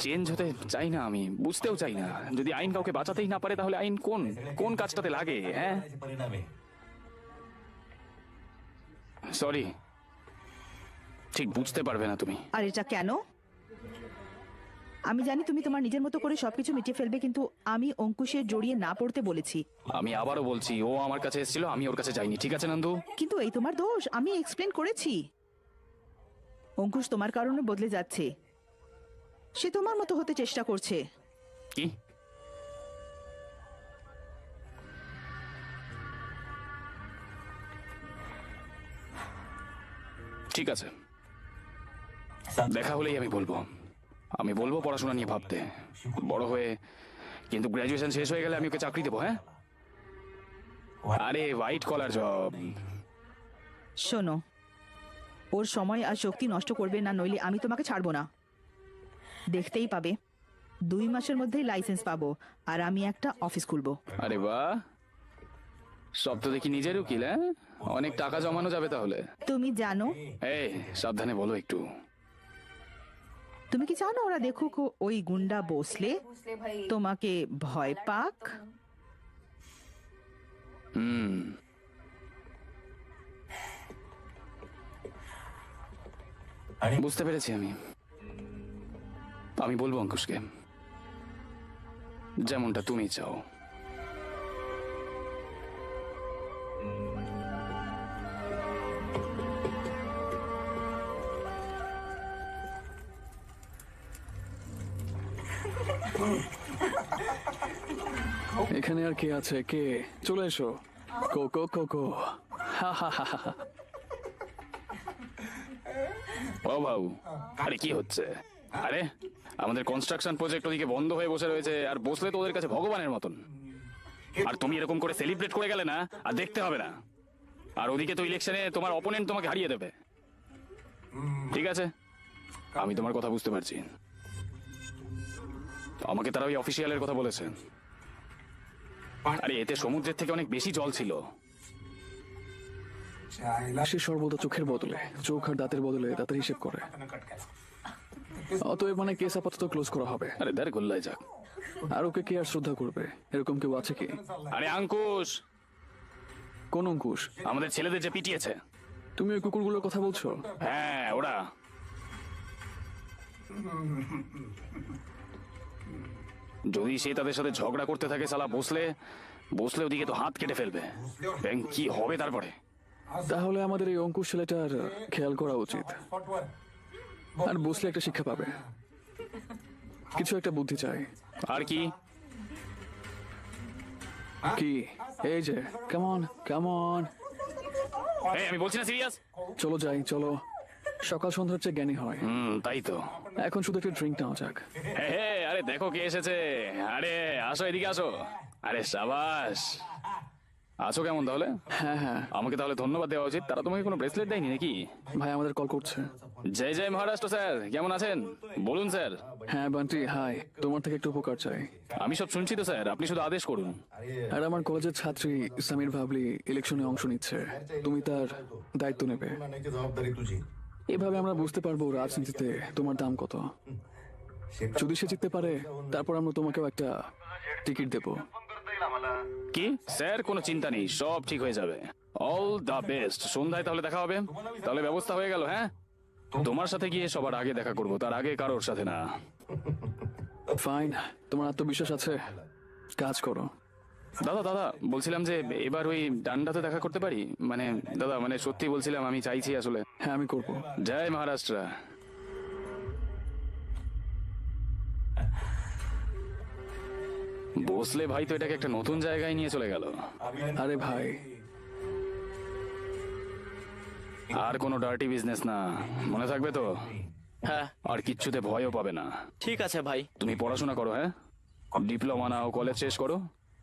চেঞ্জ হতে চাই না, আমি বুঝতেও চাই না। যদি আইন কাউকে বাঁচাতেই না পারে, তাহলে আইন কোন কোন কাজটাতে লাগে? হ্যাঁ परिणाम आहे সরি, ঠিক বুঝতে পারবে না তুমি। আর এটা কেন? আমি জানি তুমি তোমার নিজের মতো করে সবকিছু মিটিয়ে ফেলবে, কিন্তু আমি অঙ্কুশের জড়িয়ে না পড়তে বলেছি। আমি আবারও বলছি, ও আমার কাছে এসেছিল, আমি ওর কাছে যাইনি, ঠিক আছে নন্দু? কিন্তু এই তোমার দোষ, আমি এক্সপ্লেন করেছি। অঙ্কুশ তোমার কারণে বদলে যাচ্ছে, সে তোমার মতো হতে চেষ্টা করছে। কি? ঠিক আছে, দেখা হলেই আমি বলবো পড়াশোনা নিয়ে ভাবতে, বড় হয়ে। কিন্তু গ্র্যাজুয়েশন শেষ হয়ে গেলে আমি ওকে চাকরি দেবো। হ্যাঁ, আরে হোয়াইট কলার জব। শোনো, ওর সময় আর শক্তি নষ্ট করবে না, নইলে আমি তোমাকে ছাড়বো না। দেখতেই পাবে 2 মাসের মধ্যেই লাইসেন্স পাবো, আর আমি একটা অফিস খুলবো। আরে বাহ, সব তো দেখি নিজের উকিল। হ্যাঁ, অনেক টাকা জমানো যাবে তাহলে। তুমি জানো, এই সাবধানে বলো একটু। তুমি কি চাও না ওরা দেখুক ওই গুন্ডা বসলে তোমাকে ভয় পাক? হুম, आणि বুঝতে পেরেছি। আমি বলবো অঙ্কুশকে, যেমনটা তুমি চাও। এখানে আর কে আছে? কে? চলে এসো। Cocoa cocoa. হা হা হা হা। ও বাবু, আরে কি হচ্ছে? আরে আমাদের কনস্ট্রাকশন প্রজেক্ট ওদিকে বন্ধ হয়ে বসে রয়েছে, আর বসলে তো ওদের কাছে ভগবানের মতন। আর তুমি এরকম করে সেলিব্রেট করে গেলে না, আর দেখতে হবে না। আর ওদিকে তো ইলেকশনে তোমার অপোনেন্ট তোমাকে হারিয়ে দেবে। ঠিক আছে, আমি তোমার কথা বুঝতে পারছি। আমাকে তারা ওই অফিসিয়ালের কথা বলেছে। আরে এতে সমুদ্রের থেকে অনেক বেশি জল ছিল। সে সর্বদা চোখের বদলে, চোখ আর দাঁতের বদলে দাঁতের হিসেব করে। অতএব মানে কেস আপাতত ক্লোজ করা হবে। আরে দাঁড় গোল্লায় যাক। আর ওকে কে আর শ্রদ্ধা করবে? এরকম কেউ আছে কি? আরে আঙ্কুশ, কোন অঙ্কুশ? আমাদের ছেলেদের যে পিটিয়েছে। তুমি ওই কুকুরগুলোর কথা বলছো? হ্যাঁ, ওরা। যদি সে তাদের সাথে ঝগড়া করতে থাকে, সালা বসলে ওদিকে তো হাত কেটে ফেলবে। কি হবে তারপরে? তাহলে আমাদের এই অঙ্কুশ ছেলেটার খেয়াল করা উচিত। আর বসলে একটা শিক্ষা পাবে, কিছু একটা বুদ্ধি চাই। আর কি? কি? এই যে কেমন কেমন। এই, আমি বলছি না সিরিয়াস। চলো যাই, চলো। সকাল সন্ধ্যা হচ্ছে জ্ঞানী হয়। তাই তো। এখন শুধু একটা ড্রিঙ্ক নেওয়া যাক। আরে দেখো কে এসেছে। আরে আসো, এদিকে আসো। আরে সাবাস। আছো কেমন তাহলে? হ্যাঁ হ্যাঁ আমাকে তাহলে ধন্যবাদ দেওয়া উচিত, তারা তোমাকে কোনো ব্রেসলেট দেয়নি নাকি? ভাই আমাদের কল করছে। জয় জয় মহারাষ্ট্র স্যার, কেমন আছেন বলুন স্যার। হ্যাঁ বান্টি, হাই। তোমার থেকে একটু উপকার চাই। আমি সব শুনছি তো স্যার, আপনি শুধু আদেশ করুন। আর আমার কলেজের ছাত্রী সামির ভাবলি ইলেকশনে অংশ নিচ্ছে, তুমি তার দায়িত্ব নেবে। जबाबदारी तुझी এভাবে আমরা বুঝতে পারবো রাজনীতিতে তোমার দাম কত। যদি সে জিততে পারে তারপর আমরা তোমাকেও একটা টিকিট দেবো। কি স্যার, কোনো চিন্তা নেই, সব ঠিক হয়ে যাবে। All the best. সন্ধ্যায় তাহলে দেখা হবে। তাহলে ব্যবস্থা হয়ে গেল। হ্যাঁ, তোমার সাথে গিয়ে সবার আগে দেখা করব, তার আগে কারোর সাথে না। ফাইন, তোমার আত্মবিশ্বাস আছে, কাজ করো। দাদা দাদা বলছিলাম যে এবার ওই ডান্ডাতে দেখা করতে পারি? মানে দাদা, মানে সত্যি বলছিলাম, আমি চাইছি আসলে। হ্যাঁ, আমি করবো। জয় মহারাষ্ট্র। বসলে ভাই তো এটাকে একটা নতুন জায়গায় নিয়ে চলে গেল। আরে ভাই, আর কোনো ডার্টি বিজনেস না, মনে থাকবে তো? হ্যাঁ আর কিচ্ছুতে ভয়ও পাবে না। ঠিক আছে ভাই। তুমি পড়াশোনা করো, হ্যাঁ, ডিপ্লোমা নাও, কলেজ শেষ করো,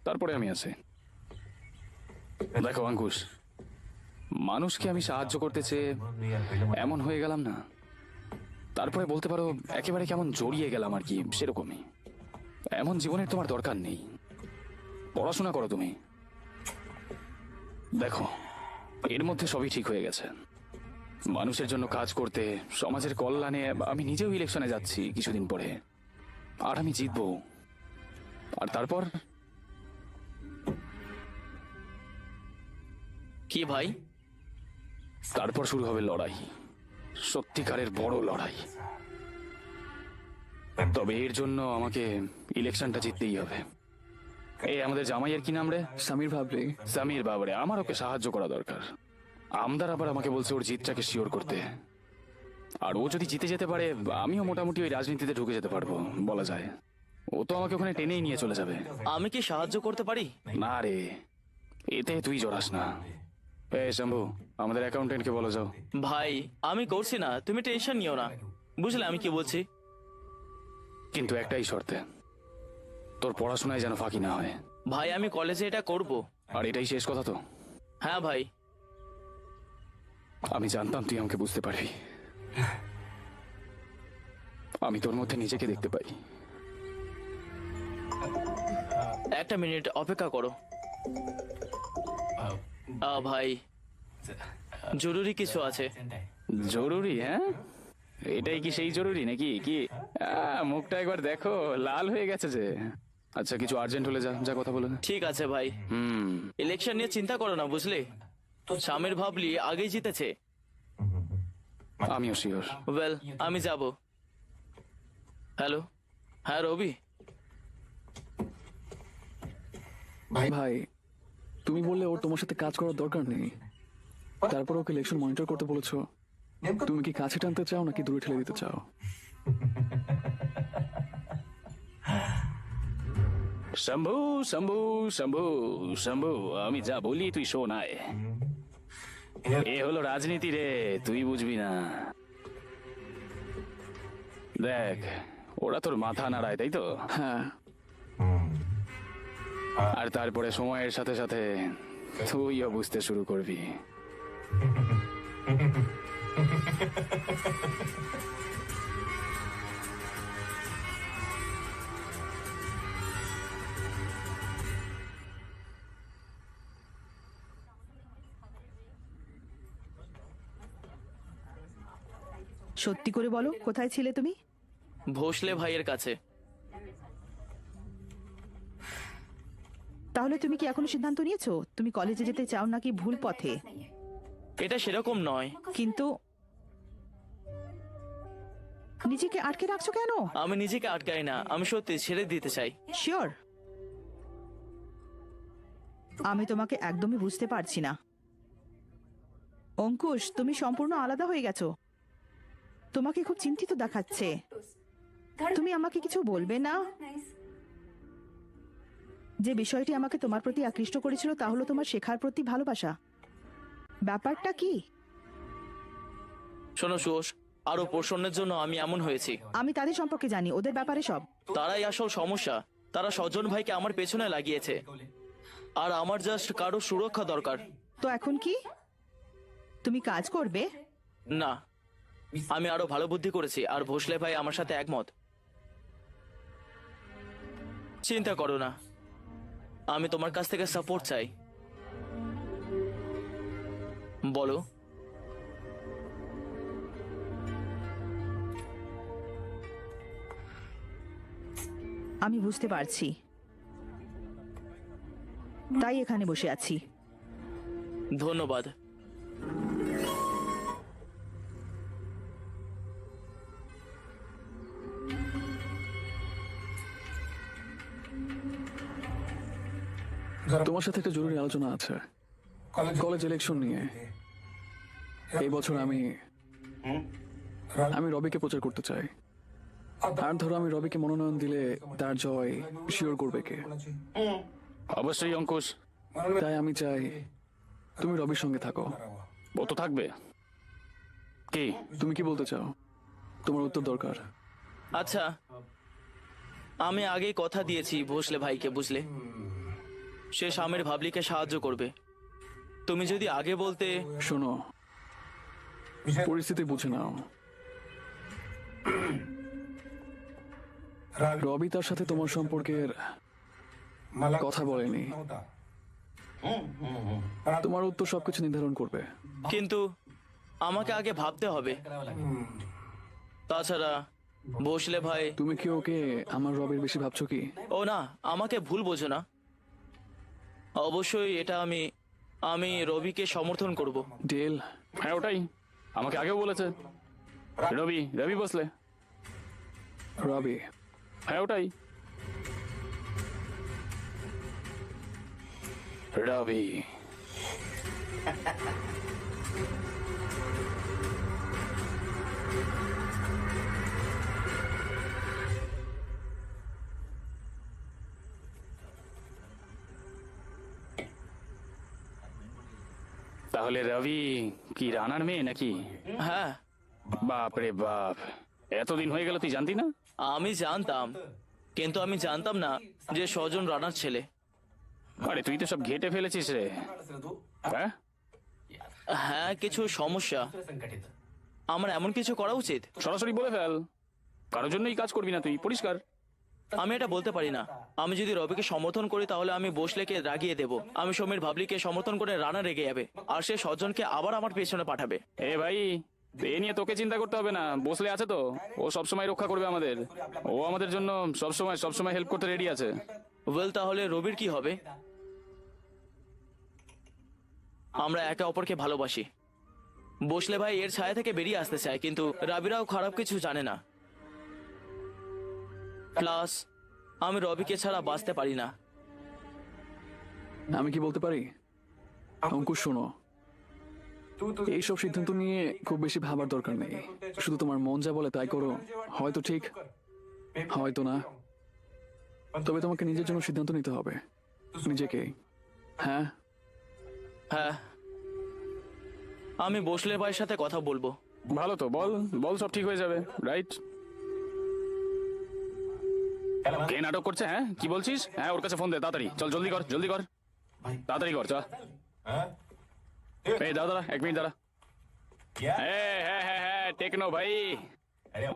তারপরে আমি আসি। দেখো অঙ্কুশ, মানুষকে আমি সাহায্য করতে চেয়ে এমন হয়ে গেলাম না, তারপরে বলতে পারো একেবারে কেমন জড়িয়ে গেলাম আর কি, সেরকমই। এমন জীবনের তোমার দরকার নেই। পড়াশোনা করো তুমি। দেখো, এর মধ্যে সবই ঠিক হয়ে গেছে। মানুষের জন্য কাজ করতে, সমাজের কল্যাণে আমি নিজেও ইলেকশনে যাচ্ছি কিছুদিন পরে, আর আমি জিতবো। আর তারপর কি ভাই? তারপর শুরু হবে লড়াই, সত্যিকারের বড় লড়াই। তবে এর জন্য আমাকে ইলেকশনটা জিততেই হবে। এই আমাদের জামাইয়ের কি নাম রে? সামির ভাবলি? সামির বাবারে, আমার ওকে সাহায্য করা দরকার। আমদার আবার আমাকে বলছে ওর জিতটাকে শিওর করতে। আর ও যদি জিতে যেতে পারে, আমিও মোটামুটি ওই রাজনীতিতে ঢুকে যেতে পারবো বলা যায়। ও তো আমাকে ওখানে টেনেই নিয়ে চলে যাবে। আমি কি সাহায্য করতে পারি? না রে, এতে তুই জড়াস না। এই শম্ভু, আমাদের অ্যাকাউন্টেন্টকে বলো যাও। ভাই আমি করছি না, তুমি টেনশন নিও না। বুঝলে আমি কি বলছি? কিন্তু একটাই শর্তে, তোর পড়াশোনায় যেন ফাঁকি না হয়। ভাই আমি কলেজে এটা করব। আর এটাই শেষ কথা তো? হ্যাঁ ভাই। আমি জানতাম তুই আমাকে বুঝতে পারবি। আমি তোর মধ্যে নিজেকে দেখতে পাই। একটা মিনিট অপেক্ষা করো। ভাই জরুরি কিছু আছে। জরুরি? হ্যাঁ, এটাই কি সেই জরুরি নাকি? কি মুখটা একবার দেখো, লাল হয়ে গেছে যে। আচ্ছা, কিছু আর্জেন্ট হলে যা যা কথা বলে। ঠিক আছে ভাই। ইলেকশন নিয়ে চিন্তা করো না, বুঝলে? স্বামীর ভাবলি আগেই জিতেছে। আমিও শিওর। ওয়েল, আমি যাব। হ্যালো, হ্যাঁ রবি। ভাই, তুমি বললে ওর তোমার সাথে কাজ করার দরকার নেই, তারপর ওকে ইলেকশন মনিটর করতে বলেছো। তুমি কি কাছে টানতে চাও নাকি দূরে ঠেলে দিতে চাও? শম্ভু শম্ভু শম্ভু শম্ভু, আমি যা বলি তুই শোন। আয়, এ হলো রাজনীতি রে, তুই বুঝবি না। দেখ, ওরা তোর মাথা নাড়ায়, তাই তো? হ্যাঁ, আর তারপরে সময়ের সাথে সাথে তুইও বুঝতে শুরু করবি। সত্যি করে বলো, কোথায় ছিলে তুমি? ভোসলে ভাইয়ের কাছে। তাহলে তুমি কি এখনো সিদ্ধান্ত নিয়েছো তুমি কলেজে যেতে চাও নাকি ভুল পথে? এটা সেরকম নয়। কিন্তু নিজেকে আটকে রাখছো কেন? আমি নিজেকে আটকাই না, আমি সত্যি ছেড়ে দিতে চাই। শিওর? আমি তোমাকে একদমই বুঝতে পারছি না। অঙ্কুশ, তুমি সম্পূর্ণ আলাদা হয়ে গেছো। তোমাকে খুব চিন্তিত দেখাচ্ছে। তুমি আমাকে কিছু বলবে না? যে বিষয়টি আমাকে তোমার প্রতি আকৃষ্ট করেছিল তা হলো তোমার শেখার প্রতি ভালোবাসা। ব্যাপারটা কি? শোনো সুয়স, আরো পোষণের জন্য আমি এমন হয়েছি। আমি তাদের সম্পর্কে জানি, ওদের ব্যাপারে সব। তারাই আসল সমস্যা। তারা স্বজন ভাইকে আমার পেছনে লাগিয়েছে, আর আমার জাস্ট কারো সুরক্ষা দরকার। তো এখন কি তুমি কাজ করবে? না, আমি আরো ভালো বুদ্ধি করেছি, আর ভোসলে ভাই আমার সাথে একমত। চিন্তা করো না, আমি তোমার কাছ থেকে সাপোর্ট চাই। বলো। আমি বুঝতে পারছি, তাই এখানে বসে আছি। ধন্যবাদ। তোমার সাথে একটা জরুরি আলোচনা আছে কলেজ ইলেকশন নিয়ে। এই বছর আমি রবিকে প্রচার করতে চাই। আর ধরো আমি রবিকে মনোনয়ন দিলে তার জয় শিওর করবে কে? অবশ্যই অঙ্কুশ। তাই আমি চাই তুমি রবির সঙ্গে থাকো। ও তো থাকবে। কি তুমি কি বলতে চাও? তোমার উত্তর দরকার। আচ্ছা, আমি আগেই কথা দিয়েছি ভোসলে ভাইকে, বুঝলে? সে স্বামীর ভাবলিকে সাহায্য করবে। তুমি যদি আগে বলতে। শোনো, পরিস্থিতি বুঝে নাও। রবি তার সাথে তোমার সম্পর্কের কথা বলেনি। তোমার উত্তর সবকিছু নির্ধারণ করবে। কিন্তু আমাকে আগে ভাবতে হবে। তাছাড়া ভোসলে ভাই। তুমি কি ওকে আমার রবির বেশি ভাবছো কি? ও না, আমাকে ভুল বোঝো না। অবশ্যই এটা আমি রবিকে সমর্থন করব। ডেল, হ্যাঁ ওটাই আমাকে আগেও বলেছে। রবি রবি বসলে। রবি, হ্যাঁ ওটাই রবি। তাহলে রবি কি রানার মেয়ে নাকি? হ্যাঁ, বাপ রে বাপ, এতদিন হয়ে গেল তুই জানতি না? আমি জানতাম, কিন্তু আমি জানতাম না যে স্বজন রানার ছেলে। আরে তুই তো সব ঘেটে ফেলেছিস রে। হ্যাঁ হ্যাঁ, কিছু সমস্যা। আমার এমন কিছু করা উচিত? সরাসরি বলে ফেল, কারোর জন্যই কাজ করবি না তুই, পরিষ্কার। আমি এটা বলতে পারি না। আমি যদি রবিকে সমর্থন করি তাহলে আমি ভোসলেকে রাগিয়ে দেব। আমি সমীর ভাবলিকে সমর্থন করে রানা রেগে যাবে, আর সে স্বজনকে আবার আমার পেছনে পাঠাবে। এ ভাই, এ নিয়ে তোকে চিন্তা করতে হবে না, বসলে আছে তো, ও সবসময় রক্ষা করবে আমাদের। ও আমাদের জন্য সবসময় হেল্প করতে রেডি আছে। ওয়েল, তাহলে রবির কি হবে? আমরা একে অপরকে ভালোবাসি। বসলে ভাই এর ছায়া থেকে বেরিয়ে আসতে চায়, কিন্তু রাবিরাও খারাপ কিছু জানে না। প্লাস আমি রবিকে ছাড়া বাঁচতে পারি না। আমি কি বলতে পারি? অঙ্কুশ শোনো, এইসব সিদ্ধান্ত নিয়ে খুব বেশি ভাবার দরকার নেই। শুধু তোমার মন যা বলে তাই করো। হয়তো ঠিক, হয়তো না। তবে তোমাকে নিজের জন্য সিদ্ধান্ত নিতে হবে, নিজেকে। হ্যাঁ, হ্যাঁ, আমি বসলে ভাইয়ের সাথে কথা বলবো। ভালো তো, বল বল, সব ঠিক হয়ে যাবে, রাইট? কে নাটক করছে? হ্যাঁ কি বলছিস? হ্যাঁ ওর কাছে ফোন দে, তাড়াতাড়ি চল, জলদি কর, তাড়াতাড়ি কর, চল। এই দাদা 1 মিনিট দাঁড়া। হ্যাঁ হ্যাঁ হ্যাঁ হ্যাঁ, টেকনো ভাই।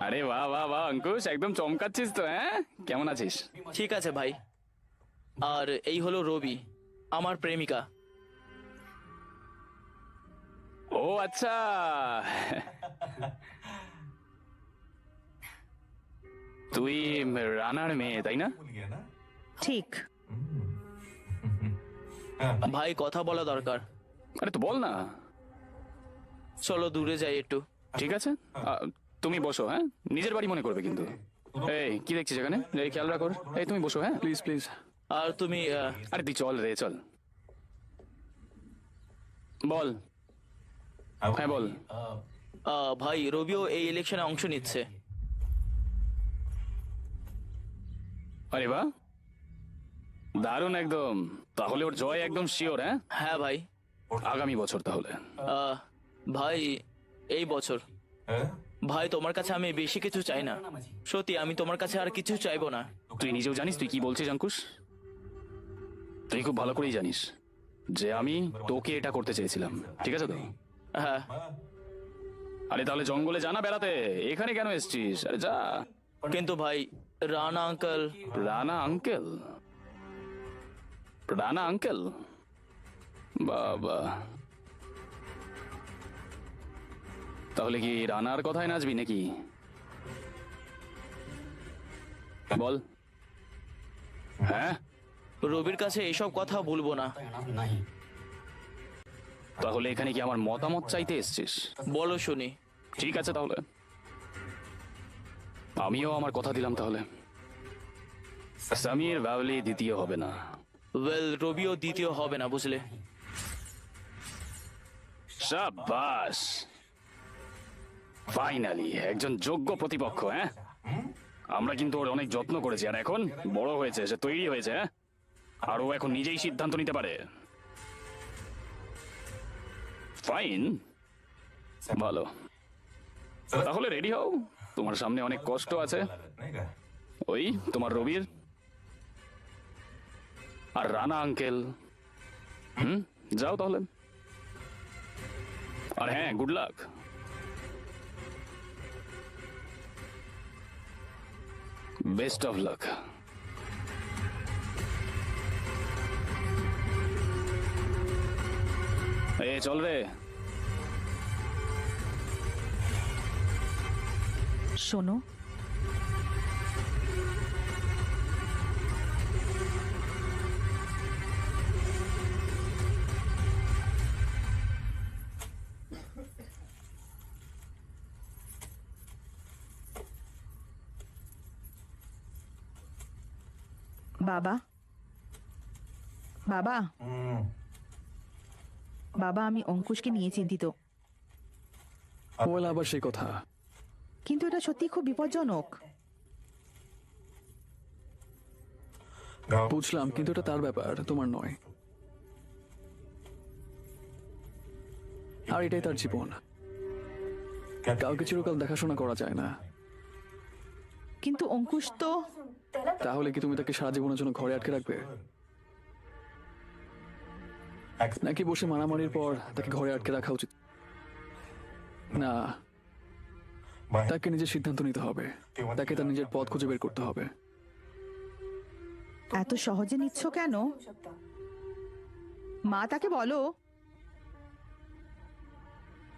আরে বাহ বাহ বাহ অঙ্কুশ, একদম চমকাচ্ছিস তো। হ্যাঁ কেমন আছিস? ঠিক আছে ভাই। আর এই হলো রবি, আমার প্রেমিকা। ও আচ্ছা, তুই রানার মেয়ে তাই না? ঠিক। ভাই কথা বলা দরকার। আরে তো বল না। চলো দূরে যাই একটু। ঠিক আছে, তুমি বসো। হ্যাঁ নিজের বাড়ি মনে করবে কিন্তু। এই কি দেখছিস এখানে? এই খেয়াল রাখো। এই তুমি বসো। হ্যাঁ প্লিজ প্লিজ। আর তুমি আরে তুই চল রে, চল। বল। হ্যাঁ বল। ভাই, রবিও এই ইলেকশনে অংশ নিচ্ছে। আরে বাহ, দারুণ একদম। তাহলে ওর জয় একদম শিওর? হ্যাঁ হ্যাঁ ভাই। আগামী বছর তাহলে? ভাই এই বছর। ভাই তোমার কাছে আমি বেশি কিছু চাই না, সত্যি। আমি তোমার কাছে আর কিছু চাইবো না। তুই নিজেও জানিস তুই কি বলছিস অঙ্কুশ। তুই খুব ভালো করেই জানিস যে আমি তোকে এটা করতে চেয়েছিলাম, ঠিক আছে তো? হ্যাঁ। আরে তাহলে জঙ্গলে জানা বেড়াতে, এখানে কেন এসছিস? আরে যা। কিন্তু ভাই, Rana uncle. Rana uncle? Rana uncle? বাবা, তাহলে কি রানার কথায় নাচবি নাকি? বল। হ্যাঁ, রবির কাছে এইসব কথা বলবো না। তাহলে এখানে কি আমার মতামত চাইতে এসেছিস? বলো শুনি। ঠিক আছে, তাহলে আমিও আমার কথা দিলাম। তাহলে সামির বাবলি দ্বিতীয় হবে না। ওয়েল, রবিও দ্বিতীয় হবে না, বুঝলে? শাবাশ, ফাইনালি একজন যোগ্য প্রতিপক্ষ। হ্যাঁ, আমরা কিন্তু ওর অনেক যত্ন করেছি, আর এখন বড় হয়েছে, সে তৈরি হয়েছে। হ্যাঁ, আর ও এখন নিজেই সিদ্ধান্ত নিতে পারে। ফাইন, ভালো। তাহলে রেডি হও, তোমার সামনে অনেক কষ্ট আছে। नाही का ওই তোমার রবির আর রানা আঙ্কেল। যাও তাহলে। আর হ্যাঁ, good luck. Best of luck. এ চল রে। শোনো, বাবা, বাবা, বাবা, আমি অঙ্কুশকে নিয়ে চিন্তিত। ওয়েল, আবার সেই কথা। কিন্তু এটা সত্যি খুব বিপজ্জনক। বুঝলাম, কিন্তু এটা তার ব্যাপার, তোমার নয়। আর এটাই তার জীবন। কাউকে চিরকাল দেখাশোনা করা যায় না। কিন্তু অঙ্কুশ তো তাহলে কি তুমি তাকে সারা জীবনের জন্য ঘরে আটকে রাখবে, নাকি বসে মারামারির পর তাকে ঘরে আটকে রাখা উচিত? না, তাকে নিজের সিদ্ধান্ত নিতে হবে। তাকে তার নিজের পথ খুঁজে বের করতে হবে। এত সহজে নিচ্ছ কেন? মা তাকে বলো।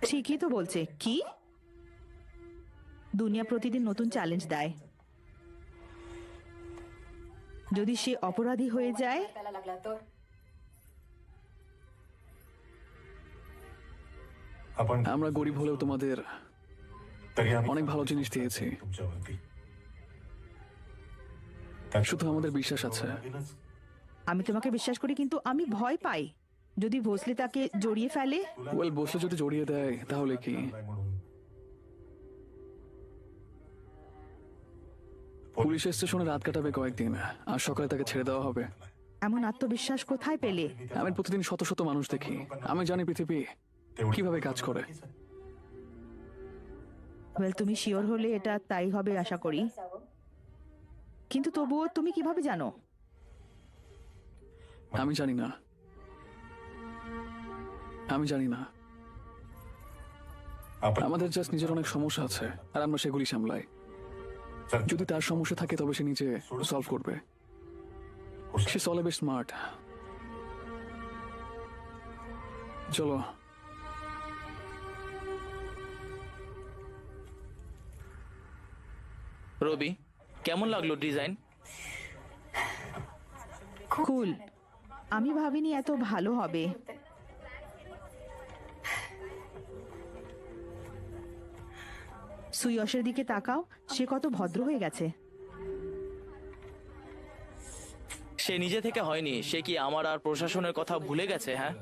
ঠিকই তো বলছে। কি? দুনিয়া প্রতিদিন নতুন চ্যালেঞ্জ দেয়। যদি সে অপরাধী হয়ে যায়, आपण আমরা গরিব হলেও তোমাদের तरी आम्ही অনেক ভালো জিনিস দিয়েছি। तुमच्यावरती শুধু আমাদের বিশ্বাস আছে। আমি তোমাকে বিশ্বাস করি, কিন্তু আমি ভয় পাই যদি ভোসলে তাকে জড়িয়ে ফেলে। ওয়েল, বসলে যদি জড়িয়ে দেয় তাহলে কি? म्हणून পুলিশ স্টেশনে রাত কাটাবে কয়েকদিন, আর সকালে তাকে ছেড়ে দেওয়া হবে। এমন আত্মবিশ্বাস কোথায় পেলে? আমি প্রতিদিন শত শত মানুষ দেখি। আমি জানি পৃথিবী কিভাবে কাজ করে। ওয়েল, তুমি শিওর হলে এটা তাই হবে আশা করি। কিন্তু তবুও তুমি কিভাবে জানো? আমি জানি না, আমি জানি না। आपण আমাদের জাস্ট নিজের অনেক সমস্যা আছে, আর আমরা সেগুলি সামলাই। যদি তার সমস্যা থাকে তবে সে নিজে সলভ করবে। সে সলে বেশ স্মার্ট। চলো। রবি, কেমন লাগলো ডিজাইন? কুল। আমি ভাবিনি এত ভালো হবে। সুয়সের দিকে তাকাও, সে কত ভদ্র হয়ে গেছে। সে নিজে থেকে হয়নি। সে কি আমার আর প্রশাসনের কথা ভুলে গেছে? হ্যাঁ,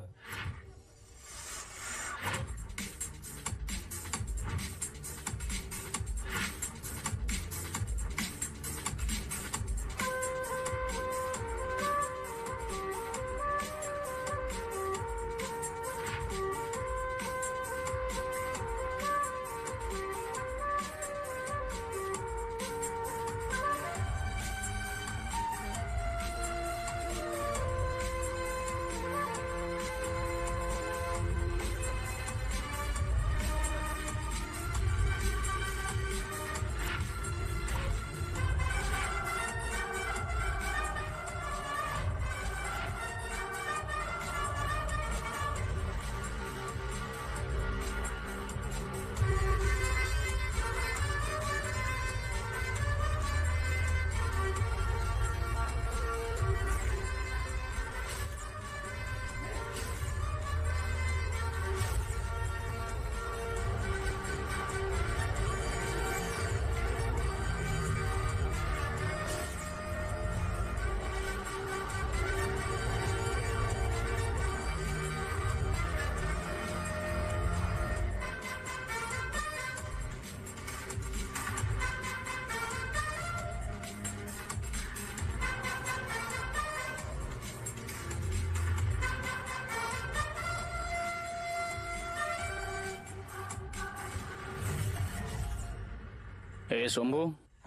এ শম্ভু,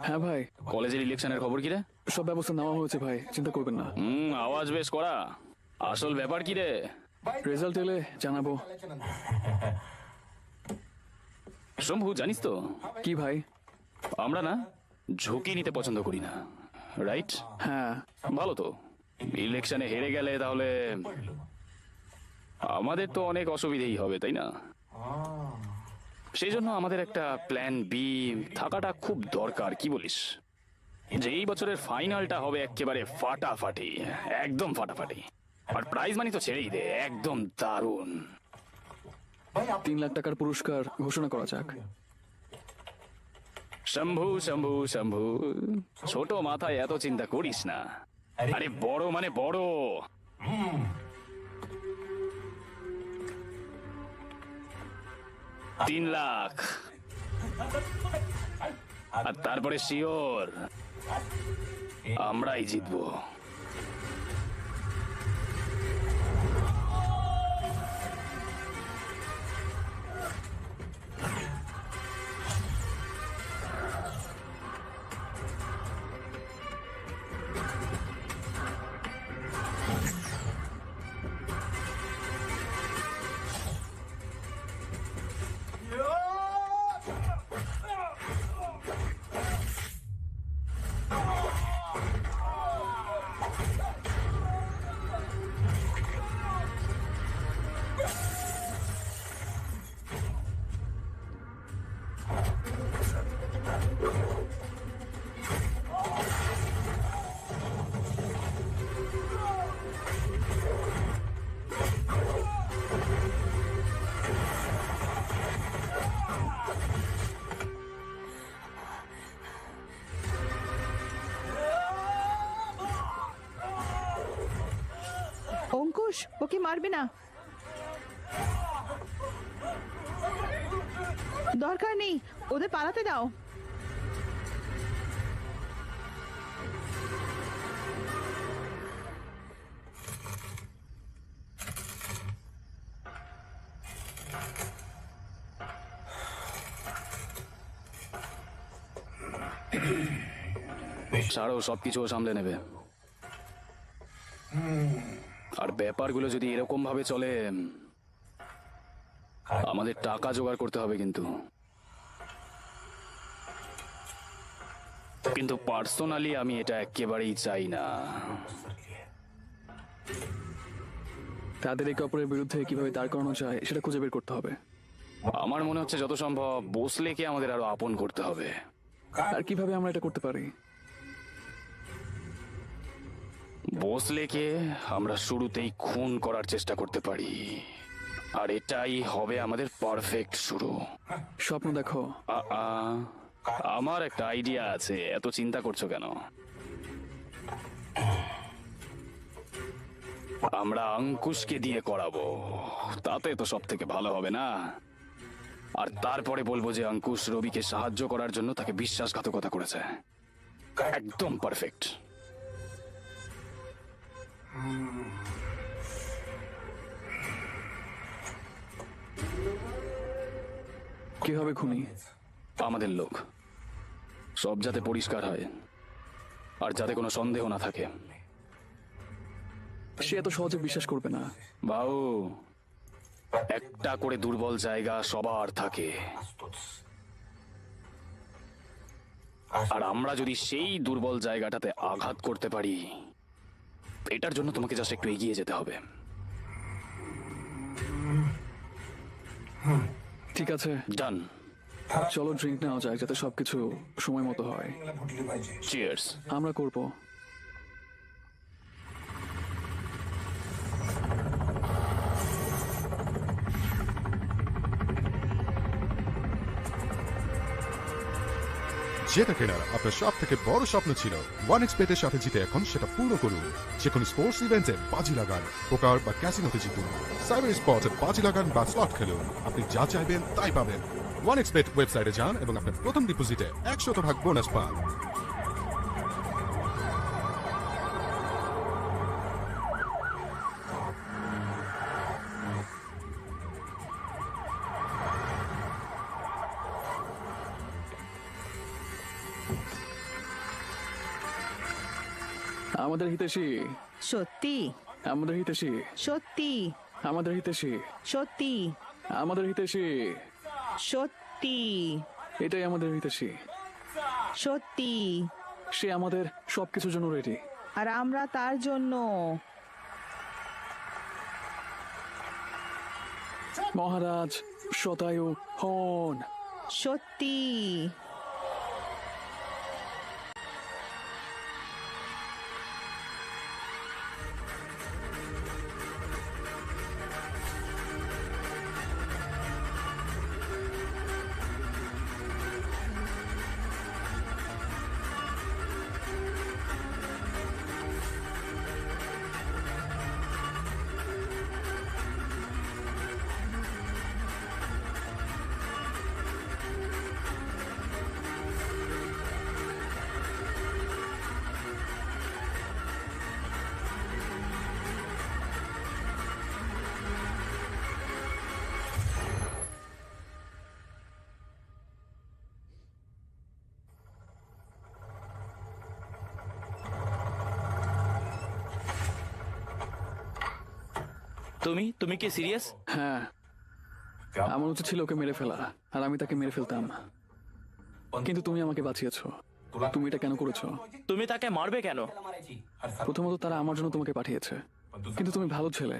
হ্যাঁ ভাই, কলেজের ইলেকশনের খবর কি রে? সব ব্যবস্থা নেওয়া হয়েছে ভাই, চিন্তা করবেন না। আওয়াজ বেশ করা। আসল ব্যাপার কি রে? রেজাল্ট এলে জানাবো। শম্ভু, জানিস তো কি ভাই? আমরা না ঝুঁকি নিতে পছন্দ করি না, রাইট? হ্যাঁ, ভালো তো। ইলেকশনে হেরে গেলে তাহলে আমাদের তো অনেক অসুবিধেই হবে, তাই না? সেই জন্য আমাদের একটা প্ল্যান বি থাকাটা খুব দরকার, কি বলিস? যে এই বছরের ফাইনালটা হবে একেবারে ফাটাফাটি, একদম ফাটাফাটি। আর প্রাইজ মানি তো ছেড়েই দে, একদম দারুণ। 3 লাখ টাকার পুরস্কার ঘোষণা করা যাক। শম্ভু শম্ভু শম্ভু, ছোট মাথায় এত চিন্তা করিস না। আরে বড় মানে বড়। 3 লাখ। আর তারপরে শিওর আমরাই জিতবো। অঙ্কুশ, ওকে মারবে না, দরকার নেই, ওদের পালাতে দাও। ছাড়ো, সবকিছু ও সামলে নেবে। আর ব্যাপারগুলো যদি এরকম ভাবে চলে, আমাদের টাকা জোগাড় করতে হবে কিন্তু। কিন্তু পার্সোনালি আমি এটা একেবারেই চাই না। তাদের একে অপরের বিরুদ্ধে কিভাবে দাঁড় করানো যায় সেটা খুঁজে বের করতে হবে। আমার মনে হচ্ছে যত সম্ভব ভোসলেকে আমাদের আরো আপন করতে হবে। আর কিভাবে আমরা এটা করতে পারি? ভোসলেকে আমরা শুরুতেই খুন করার চেষ্টা করতে পারি, আর এটাই হবে আমাদের পারফেক্ট শুরু। স্বপ্ন দেখো। আমার একটা আইডিয়া আছে, এত চিন্তা করছো কেন? আমরা অঙ্কুশকে দিয়ে করাবো, তাতে তো সব থেকে ভালো হবে না? আর তারপরে বলবো যে অঙ্কুশ রবিকে সাহায্য করার জন্য তাকে বিশ্বাসঘাতকতা করেছে। একদম পারফেক্ট। কি হবে খুনি? আমাদের লোক। সব যাতে পরিষ্কার হয় আর যাতে কোনো সন্দেহ না থাকে। সে এত সহজে বিশ্বাস করবে না। বাবু, একটা করে দুর্বল জায়গা সবার থাকে, আর আমরা যদি সেই দুর্বল জায়গাটাতে আঘাত করতে পারি, এটার জন্য তোমাকে জাস্ট একটু এগিয়ে যেতে হবে। ঠিক আছে, ডান। চলো ড্রিঙ্ক নেওয়া যায় যাতে সবকিছু সময় মতো হয়। চিয়ার্স। আমরা করব। যেটা কেনার আপনার সব থেকে বড় স্বপ্ন ছিল, OneXBet-এর সাথে জিতে এখন সেটা পূর্ণ করুন। যে কোনো স্পোর্টস ইভেন্টে বাজি লাগান, পোকার বা ক্যাসিনোতে জিতুন, সাইবার স্পোর্টসে বাজি লাগান বা স্লট খেলুন। আপনি যা চাইবেন তাই পাবেন। OneXBet ওয়েবসাইটে যান এবং আপনার প্রথম ডিপোজিটে 100% বোনাস পান। আমাদের হিতেশী, সত্যি আমাদের হিতেশী, সত্যি আমাদের হিতেশী, সত্যি আমাদের হিতেশী, সত্যি এটাই আমাদের হিতেশী। সত্যি। সে আমাদের সবকিছুর জন্য রেডি। আর আমরা তার জন্য। মহারাজ শতায়ু হন। সত্যি। তুমি তুমি কি সিরিয়াস? হ্যাঁ, क्या আমার উচিত ছিল ওকে মেরে ফেলা, আর আমি তাকে মেরে ফেলতাম, কিন্তু তুমি আমাকে বাঁচিয়েছো। তুমি এটা কেন করেছো? তুমি তাকে মারবে কেন? প্রথমত তারা আমার জন্য তোমাকে পাঠিয়েছে, কিন্তু তুমি ভালো ছেলে,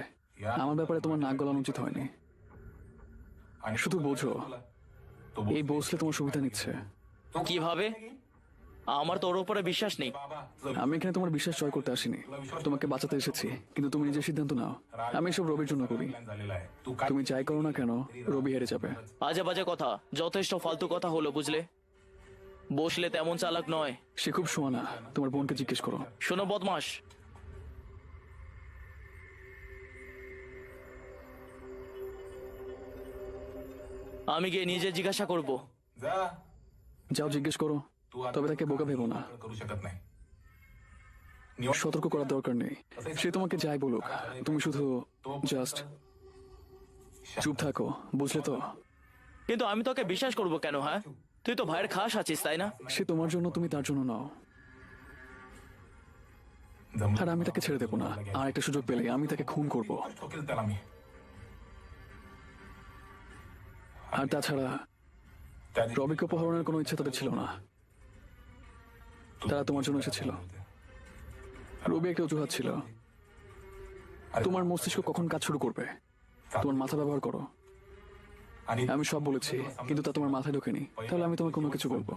আমার ব্যাপারে তোমার নাক গলানো উচিত হয়নি। শুধু বোঝো, এই বসলে তোমার সুবিধা নিচ্ছে। কিভাবে? আমার তো ওর উপরে বিশ্বাস নেই। আমি এখানে তোমার বিশ্বাস জয় করতে আসিনি, তোমাকে বাঁচাতে এসেছি, কিন্তু তুমি নিজের সিদ্ধান্ত নাও। আমি এসব রবির জন্য করি। তুমি যাই করো না কেন, রবি হেরে যাবে। বাজে বাজে কথা, যথেষ্ট ফালতু কথা হলো, বুঝলে? বসলে তেমন চালাক নয়। সে খুব শোয়ানা, তোমার বোনকে জিজ্ঞেস করো। শোনো বদমাস, আমি গিয়ে নিজে জিজ্ঞাসা করব। जा যাও জিজ্ঞেস করো, তবে তাকে বোকা ভেবো না। करू शकत नाही সতর্ক করার দরকার নেই। সে তোমাকে যাই বলুক, তুমি শুধু জাস্ট চুপ থাকো, বুঝলে তো? কিন্তু আমি তোকে বিশ্বাস করব কেন? হ্যাঁ, তুই তো ভাইয়ের খাস আছিস, তাই না? সে তোমার জন্য, তুমি তার জন্য নাও। আর আমি তাকে ছেড়ে দেবো না, আর একটা সুযোগ পেলে আমি তাকে খুন করব। ठोकेल त्याला मी আর তাছাড়া त्या दिवशी রবিকে অপহরণের কোনো ইচ্ছা তাদের ছিল না, তারা তোমার জন্য এসেছিল। রবি একটা অজুহাত ছিল। তোমার মস্তিষ্ক কখন কাজ শুরু করবে? তোমার মাথা ব্যবহার করো। आणि আমি সব বলেছি, কিন্তু তা তোমার মাথায় ঢোকেনি। তাহলে আমি তোমাকে কোনো কিছু বলবো,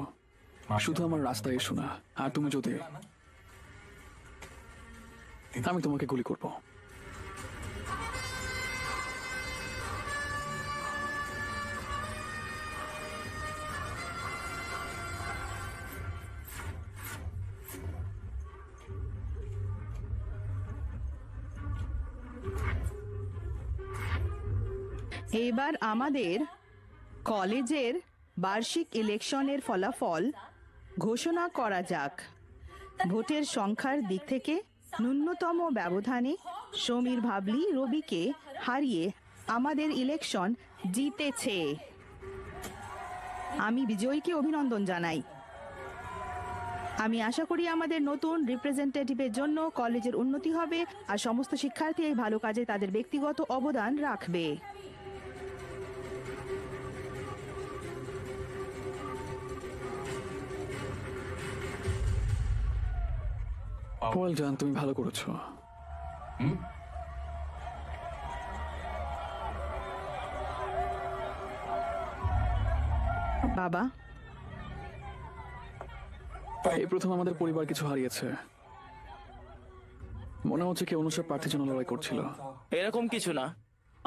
শুধু আমার রাস্তায় এসো না। আর তুমি যদি, আমি তোমাকে গুলি করব। এবার আমাদের কলেজের বার্ষিক ইলেকশনের ফলাফল ঘোষণা করা যাক। ভোটের সংখ্যার দিক থেকে ন্যূনতম ব্যবধানে সমীর ভাবলি রবিকে হারিয়ে আমাদের ইলেকশন জিতেছে। আমি বিজয়ীকে অভিনন্দন জানাই। আমি আশা করি আমাদের নতুন রিপ্রেজেন্টেটিভের জন্য কলেজের উন্নতি হবে, আর সমস্ত শিক্ষার্থী এই ভালো কাজে তাদের ব্যক্তিগত অবদান রাখবে। ওয়েল ডান, তুমি ভালো করেছো। বাবা, এই প্রথম আমাদের পরিবার কিছু হারিয়েছে। মনে হচ্ছে কেউ অন্য সব প্রার্থীর জন্য লড়াই করছিল। এরকম কিছু না,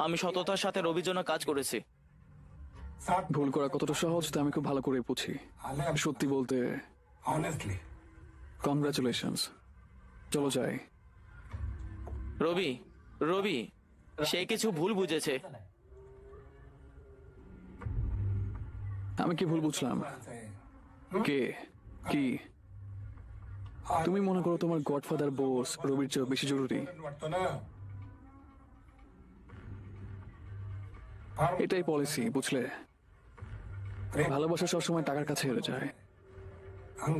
আমি সততার সাথে রবির জন্য কাজ করেছি। ভুল করা কতটা সহজ তা আমি খুব ভালো করে বুঝি। সত্যি বলতে ऑनेस्टली কংগ্রাচুলেশনস। চলো যাই। রবি, রবি, সে কিছু ভুল বুঝেছে। আমি কি ভুল বুঝলাম? কে কি? তুমি মনে করো তোমার গডফাদার বোস রবির চেয়ে বেশি জরুরি? वाटतो ना এটাই পলিসি, বুঝলে? ভালোবাসা সবসময় টাকার কাছে হেরে যায়।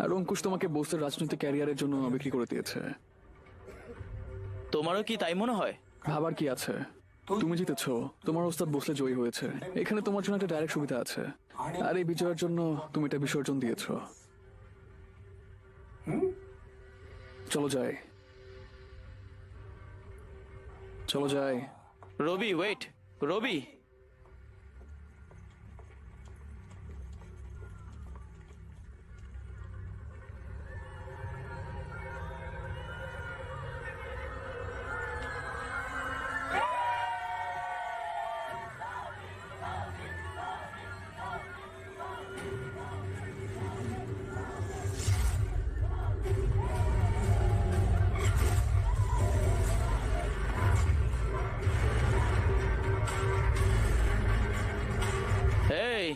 আর অঙ্কুশ তোমাকে বোসের রাজনৈতিক ক্যারিয়ারের জন্য বিক্রি করে দিয়েছে। তোমারও কি তাই মনে হয়? ভাবার কি আছে, তুমি জিতেছো, তোমার ওস্তাদ বসলে জয়ী হয়েছে, এখানে তোমার জন্য একটা ডাইরেক্ট সুবিধা আছে, আর এই বিজয়ের জন্য তুমি এটা বিসর্জন দিয়েছো। চলো যাই, চলো যাই। রবি, ওয়েট, রবি। এই,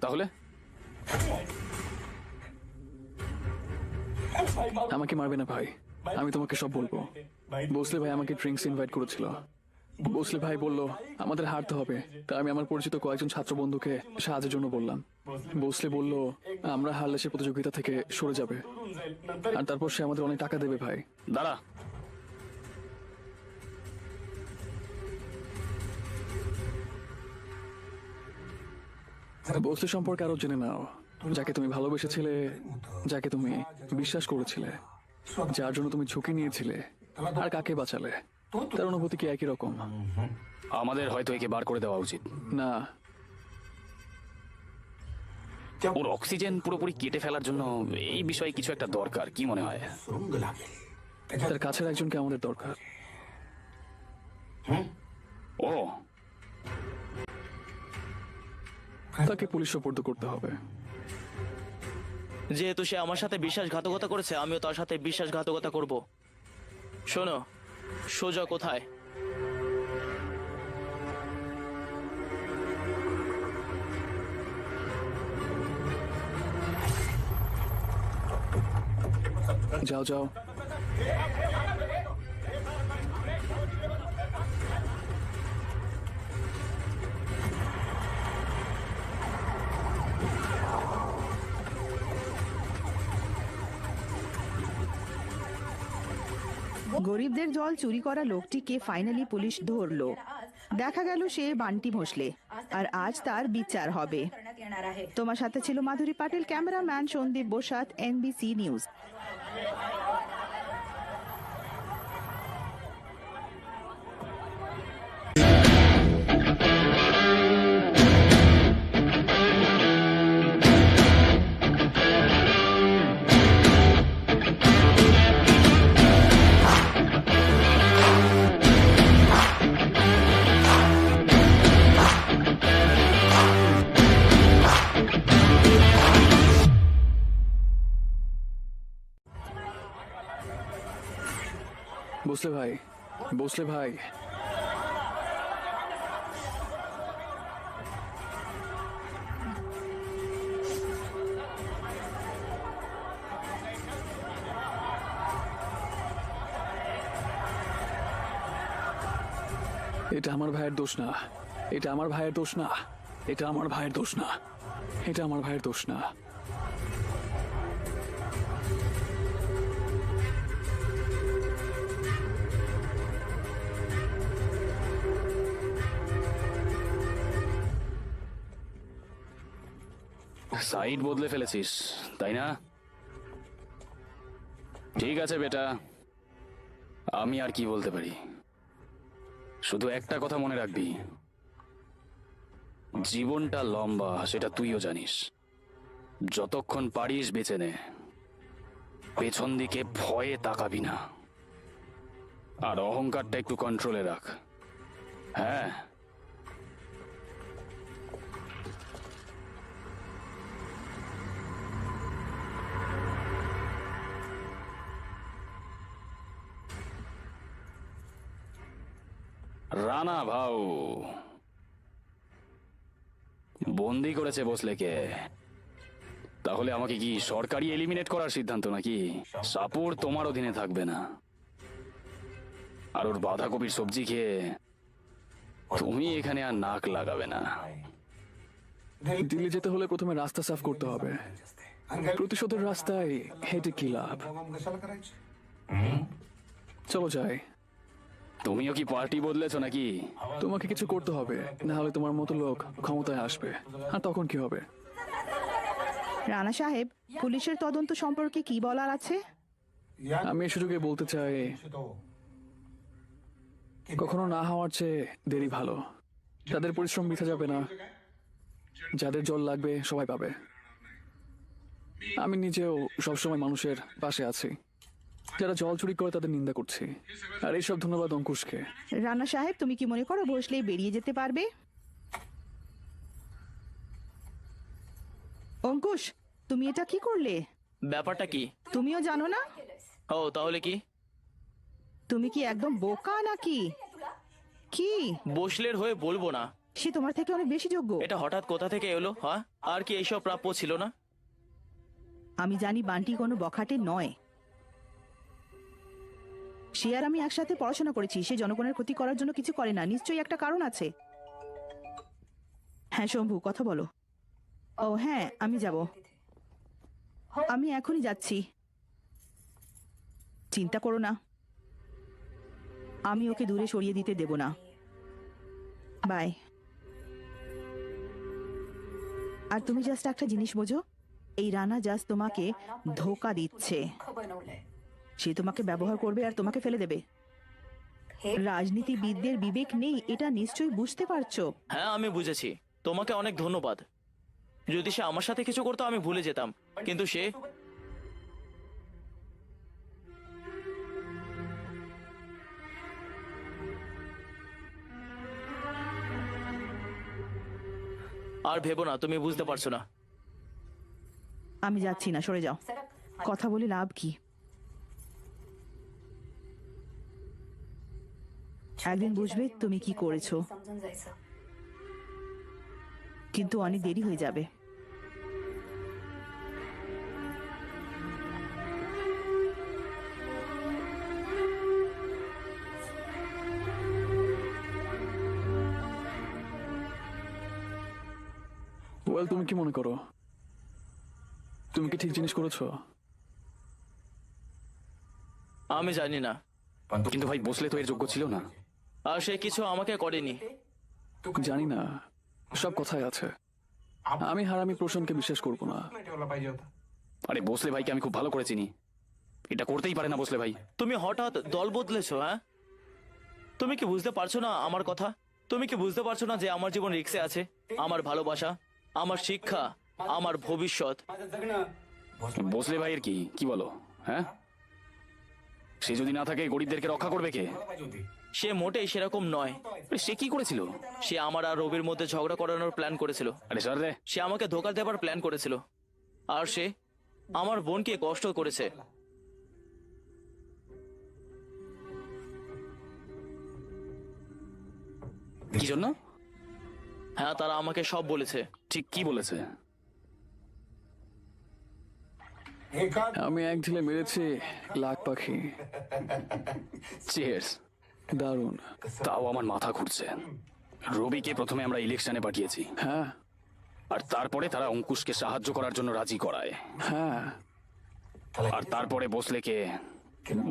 তাহলে আমাকে মারবে না ভাই, আমি তোমাকে সব বলবো। বসলে ভাই আমাকে ড্রিঙ্কস ইনভাইট করেছিল। বসলে ভাই বলল আমাদের হারতে হবে, তা আমি আমার পরিচিত কয়েকজন ছাত্র বন্ধুকে সাহায্যের জন্য বললাম। বসলে বলল আমরা হারলে সে প্রতিযোগিতা থেকে সরে যাবে, আর তারপর সে আমাদের অনেক টাকা দেবে। ভাই দাঁড়া, বসলে সম্পর্কে আরো জেনে নাও, যাকে তুমি ভালোবেসেছিলে, যাকে তুমি বিশ্বাস করেছিলে, যার জন্য তুমি ঝুঁকি নিয়েছিলে, আর কাকে বাঁচালে, তার অনুভূতি কি একই রকম? আমাদের হয়তো একে বার করে দেওয়া উচিত। না, ওর অক্সিজেন পুরোপুরি কেটে ফেলার জন্য এই বিষয়ে কিছু একটা দরকার, কি মনে হয়? তার কাছের একজনকে আমাদের দরকার। ও, তাকে পুলিশ সোপর্দ করতে হবে। যেহেতু সে আমার সাথে বিশ্বাসঘাতকতা করেছে, আমিও তার সাথে বিশ্বাসঘাতকতা করব। শোনো, সোজা কোথায়? যাও যাও। গরিবদের জল চুরি করা লোকটিকে ফাইনালি পুলিশ ধরলো। দেখা গেল সে বান্টি ভোসলে, আর আজ তার বিচার হবে। তোমার সাথে ছিল Madhuri Patil, cameraman Sandeep Basat, NBC News. Bhosale ভাই, ভোসলে ভাই, এটা আমার ভাইয়ের দোষ না, এটা আমার ভাইয়ের দোষ না, এটা আমার ভাইয়ের দোষ না, এটা আমার ভাইয়ের দোষ না। সাইড বদলে ফেলেছিস তাই না? ঠিক আছে বেটা, আমি আর কি বলতে পারি। শুধু একটা কথা মনে রাখবি, জীবনটা লম্বা সেটা তুইও জানিস। যতক্ষণ পারিস বেঁচে নে, পেছন দিকে ভয়ে তাকাবি না, আর অহংকারটা একটু কন্ট্রোলে রাখ। হ্যাঁ, রানা ভাউ বন্দি করেছে ভোসলেকে। তাহলে আমাকে কি সরকারি এলিমিনেট করার সিদ্ধান্ত নাকি? সাপোর্ট তোমার অধীনে থাকবে না, আর ওর বাঁধাকপির সবজি খেয়ে তুমি এখানে আর নাক লাগাবে না। দিল্লি যেতে হলে প্রথমে রাস্তা সাফ করতে হবে। প্রতিশোধের রাস্তায় হেঁটে কি লাভ? চলো যাই। তুমিও কি পার্টি বদলেছো নাকি? তোমাকে কিছু করতে হবে, না হলে তোমার মতো লোক ক্ষমতায় আসবে, আর তখন কি হবে? রানা সাহেব, পুলিশের তদন্ত সম্পর্কে কি বলার আছে? আমি এই সুযোগে বলতে চাই, কখনো না হওয়ার চেয়ে দেরি ভালো। তাদের পরিশ্রম বৃথা যাবে না, যাদের জল লাগবে সবাই পাবে। আমি নিজেও সবসময় মানুষের পাশে আছি, যারা জল চুরি করে তাদের নিন্দা করছি, আর এইসব ধন্যবাদ অঙ্কুশকে। রানা সাহেব, তুমি কি মনে করো ভোসলে বেরিয়ে যেতে পারবে? অঙ্কুশ, তুমি এটা কি করলে? ব্যাপারটা কি? তুমিও জানো না? ও, তাহলে কি? তুমি কি একদম বোকা নাকি? কি ভোসলের হয়ে বলবো না। সে তোমার থেকে অনেক বেশি যোগ্য। এটা হঠাৎ কোথা থেকে এলো? হ্যাঁ, আর কি এইসব প্রাপ্য ছিল না? আমি জানি বান্টি কোনো বখাটে নয়। সে আর আমি একসাথে পড়াশোনা করেছি। সে জনগণের ক্ষতি করার জন্য কিছু করে না, নিশ্চয়ই একটা কারণ আছে। হ্যাঁ শম্ভু, কথা বলো। ও হ্যাঁ, আমি যাব, আমি এখনই যাচ্ছি। চিন্তা করো না, আমি ওকে দূরে সরিয়ে দিতে দেব না। বাই। আর তুমি জাস্ট একটা জিনিস বোঝো, এই রানা জাস্ট তোমাকে ধোকা দিচ্ছে। সে তোমাকে ব্যবহার করবে আর তোমাকে ফেলে দেবে। রাজনীতিবিদদের বিবেক নেই, এটা নিশ্চয়ই বুঝতে পারছো। হ্যাঁ, আমি বুঝেছি। তোমাকে অনেক ধন্যবাদ। যদি সে আমার সাথে কিছু করতো আমি ভুলে যেতাম, কিন্তু সে আর ভেবো না, তুমি বুঝতে পারছো না। আমি যাচ্ছি না, সরে যাও। কথা বলে লাভ কি? একদিন বুঝবে তুমি কি করেছো, কিন্তু অনেক দেরি হয়ে যাবে। ওয়েল, তুমি কি মনে করো? তুমি কি ঠিক জিনিস করেছো? আমি জানি না, কিন্তু ভাই ভোসলে তো এর যোগ্য ছিল না। আর সে কিছু আমাকে করেনি। জানি না, সব কথাই আছে। আমি হারামি প্রশান্তকে বিশ্বাস করবো না। আরে ভোসলে ভাইকে আমি খুব ভালো করে চিনি, এটা করতেই পারে না ভোসলে ভাই। তুমি হঠাৎ দল বদলেছো? হ্যাঁ, তুমি কি বুঝতে পারছো না আমার কথা? তুমি কি বুঝতে পারছো না যে আমার জীবন রিস্কে আছে? আমার ভালোবাসা, আমার শিক্ষা, আমার ভবিষ্যৎ। ভোসলে ভাইয়ের কি কি বলো? হ্যাঁ, সে যদি না থাকে গরিবদেরকে রক্ষা করবে কে? সে মোটেই সেরকম নয়। আরে সে কি করেছিল? সে আমার আর রবির মধ্যে ঝগড়া করানোর প্ল্যান করেছিল। আরে স্যার রে, সে আমাকে ধোকা দেবার প্ল্যান করেছিল, আর সে আমার বোনকে কষ্ট করেছে। কি জন্য? হ্যাঁ, তারা আমাকে সব বলেছে। ঠিক কি বলেছে? एक आध আমি এক ঢিলে মেরেছি লাখ পাখি। চিয়ার্স। দারুণ। তাও আমার মাথা ঘুরছে। রবিকে প্রথমে আমরা ইলেকশনে পাঠিয়েছি, হ্যাঁ আর তারপরে তারা অঙ্কুশকে সাহায্য করার জন্য রাজি করায়, হ্যাঁ, আর তারপরে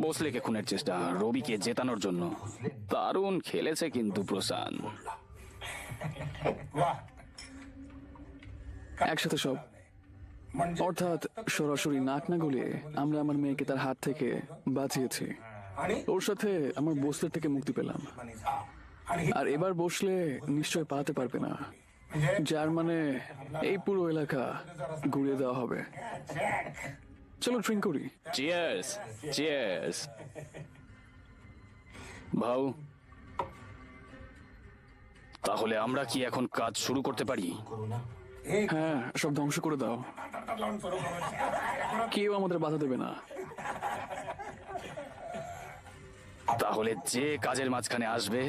ভোসলেকে খুনের চেষ্টা রবিকে জেতানোর জন্য। দারুণ খেলেছে কিন্তু প্রশান্ত। वाह একসাথে সব, म्हणजे অর্থাৎ সরাসরি নাক না গলিয়ে আমরা আমার মেয়েকে তার হাত থেকে বাঁচিয়েছি। आणि ওর সাথে আমার বসলে থেকে মুক্তি পেলাম, आणि আর এবার বসলে নিশ্চয় পালাতে পারবে না, म्हणजे যার মানে এই পুরো এলাকা ঘুরিয়ে দেওয়া হবে। চলো ড্রিঙ্ক করি। Cheers cheers. ভাউ, তাহলে আমরা কি এখন কাজ শুরু করতে পারি? হ্যাঁ, সব ধ্বংস করে দাও, लावून सुरू करू কেউ আমাদের বাধা দেবে না। তাহলে যে কাজের মাঝখানে আসবে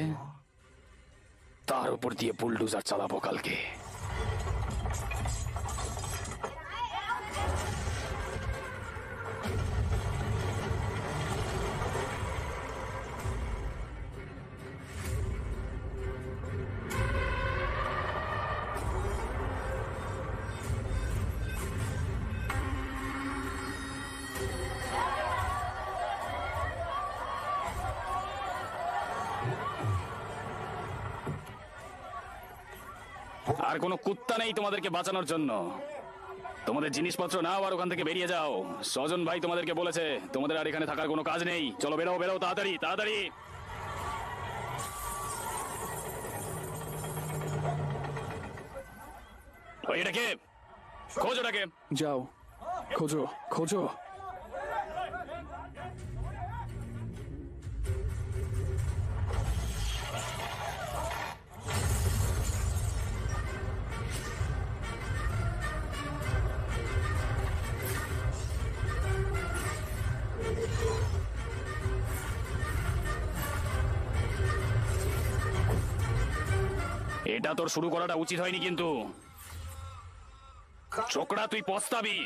তার উপর দিয়ে বুলডোজার চালাবো কালকে। আর কোনো কুত্তা নেই তোমাদেরকে বাঁচানোর জন্য। তোমাদের জিনিসপত্র নাও আর ওখান থেকে বেরিয়ে যাও। স্বজন ভাই তোমাদেরকে বলেছে তোমাদের আর এখানে থাকার কোনো কাজ নেই। চলো বেরো বেরো, তাড়াতাড়ি তাড়াতাড়ি। ওই এটাকে খোঁজ, ওটাকে। যাও, খোঁজো খোঁজো। এটা তোর শুরু করাটা উচিত হয়নি কিন্তু। ছোকরা, তুই পস্তাবি।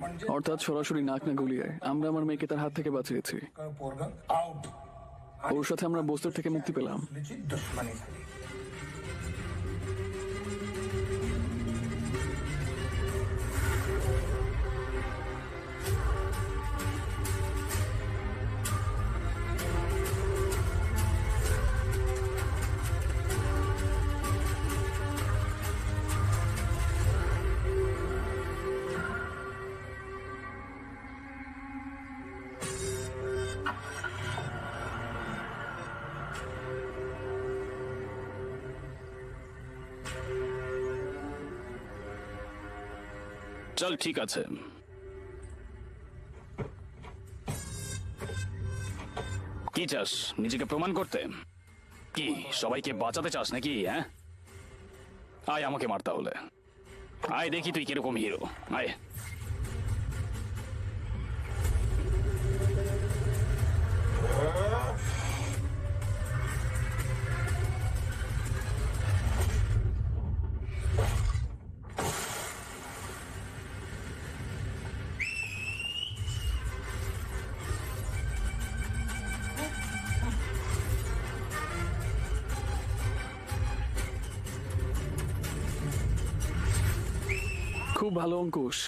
म्हणजे অর্থাৎ সরাসরি নাক না গলিয়ে আমরা আমার মেয়েকে তার হাত থেকে বাঁচিয়েছি। पोरग आउट ওর সাথে আমরা বস্তুর থেকে মুক্তি পেলাম। आपल्याची दुश्मनी झाली চল, ঠিক আছে। কি চাস, নিজেকে প্রমাণ করতে? কি সবাইকে বাঁচাতে চাস নাকি? হ্যাঁ, আয় আমাকে মার তাহলে। আয় দেখি তুই কিরকম হিরো। আয়। খুব ভালো অঙ্কুশ,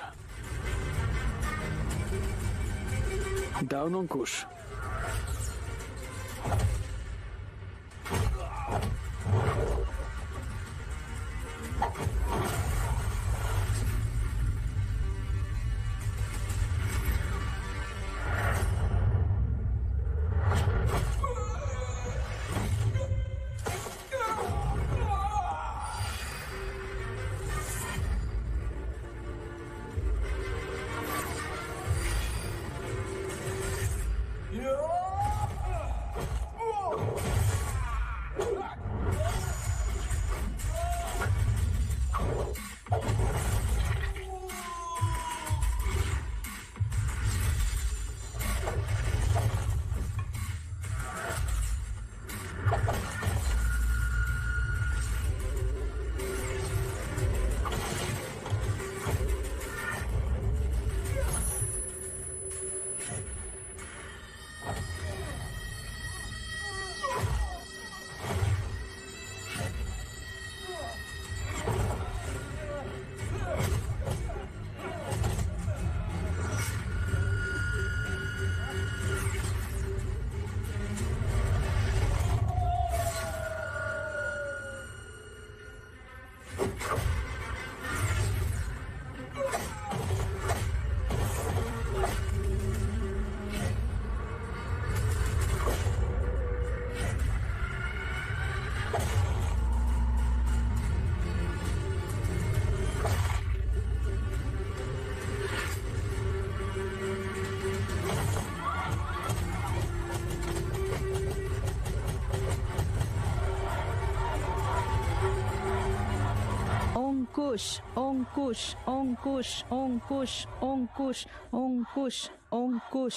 দারুণ অঙ্কুশ। অঙ্কুশ অঙ্কুশ অঙ্কুশ অঙ্কুশ অঙ্কুশ অঙ্কুশ অঙ্কুশ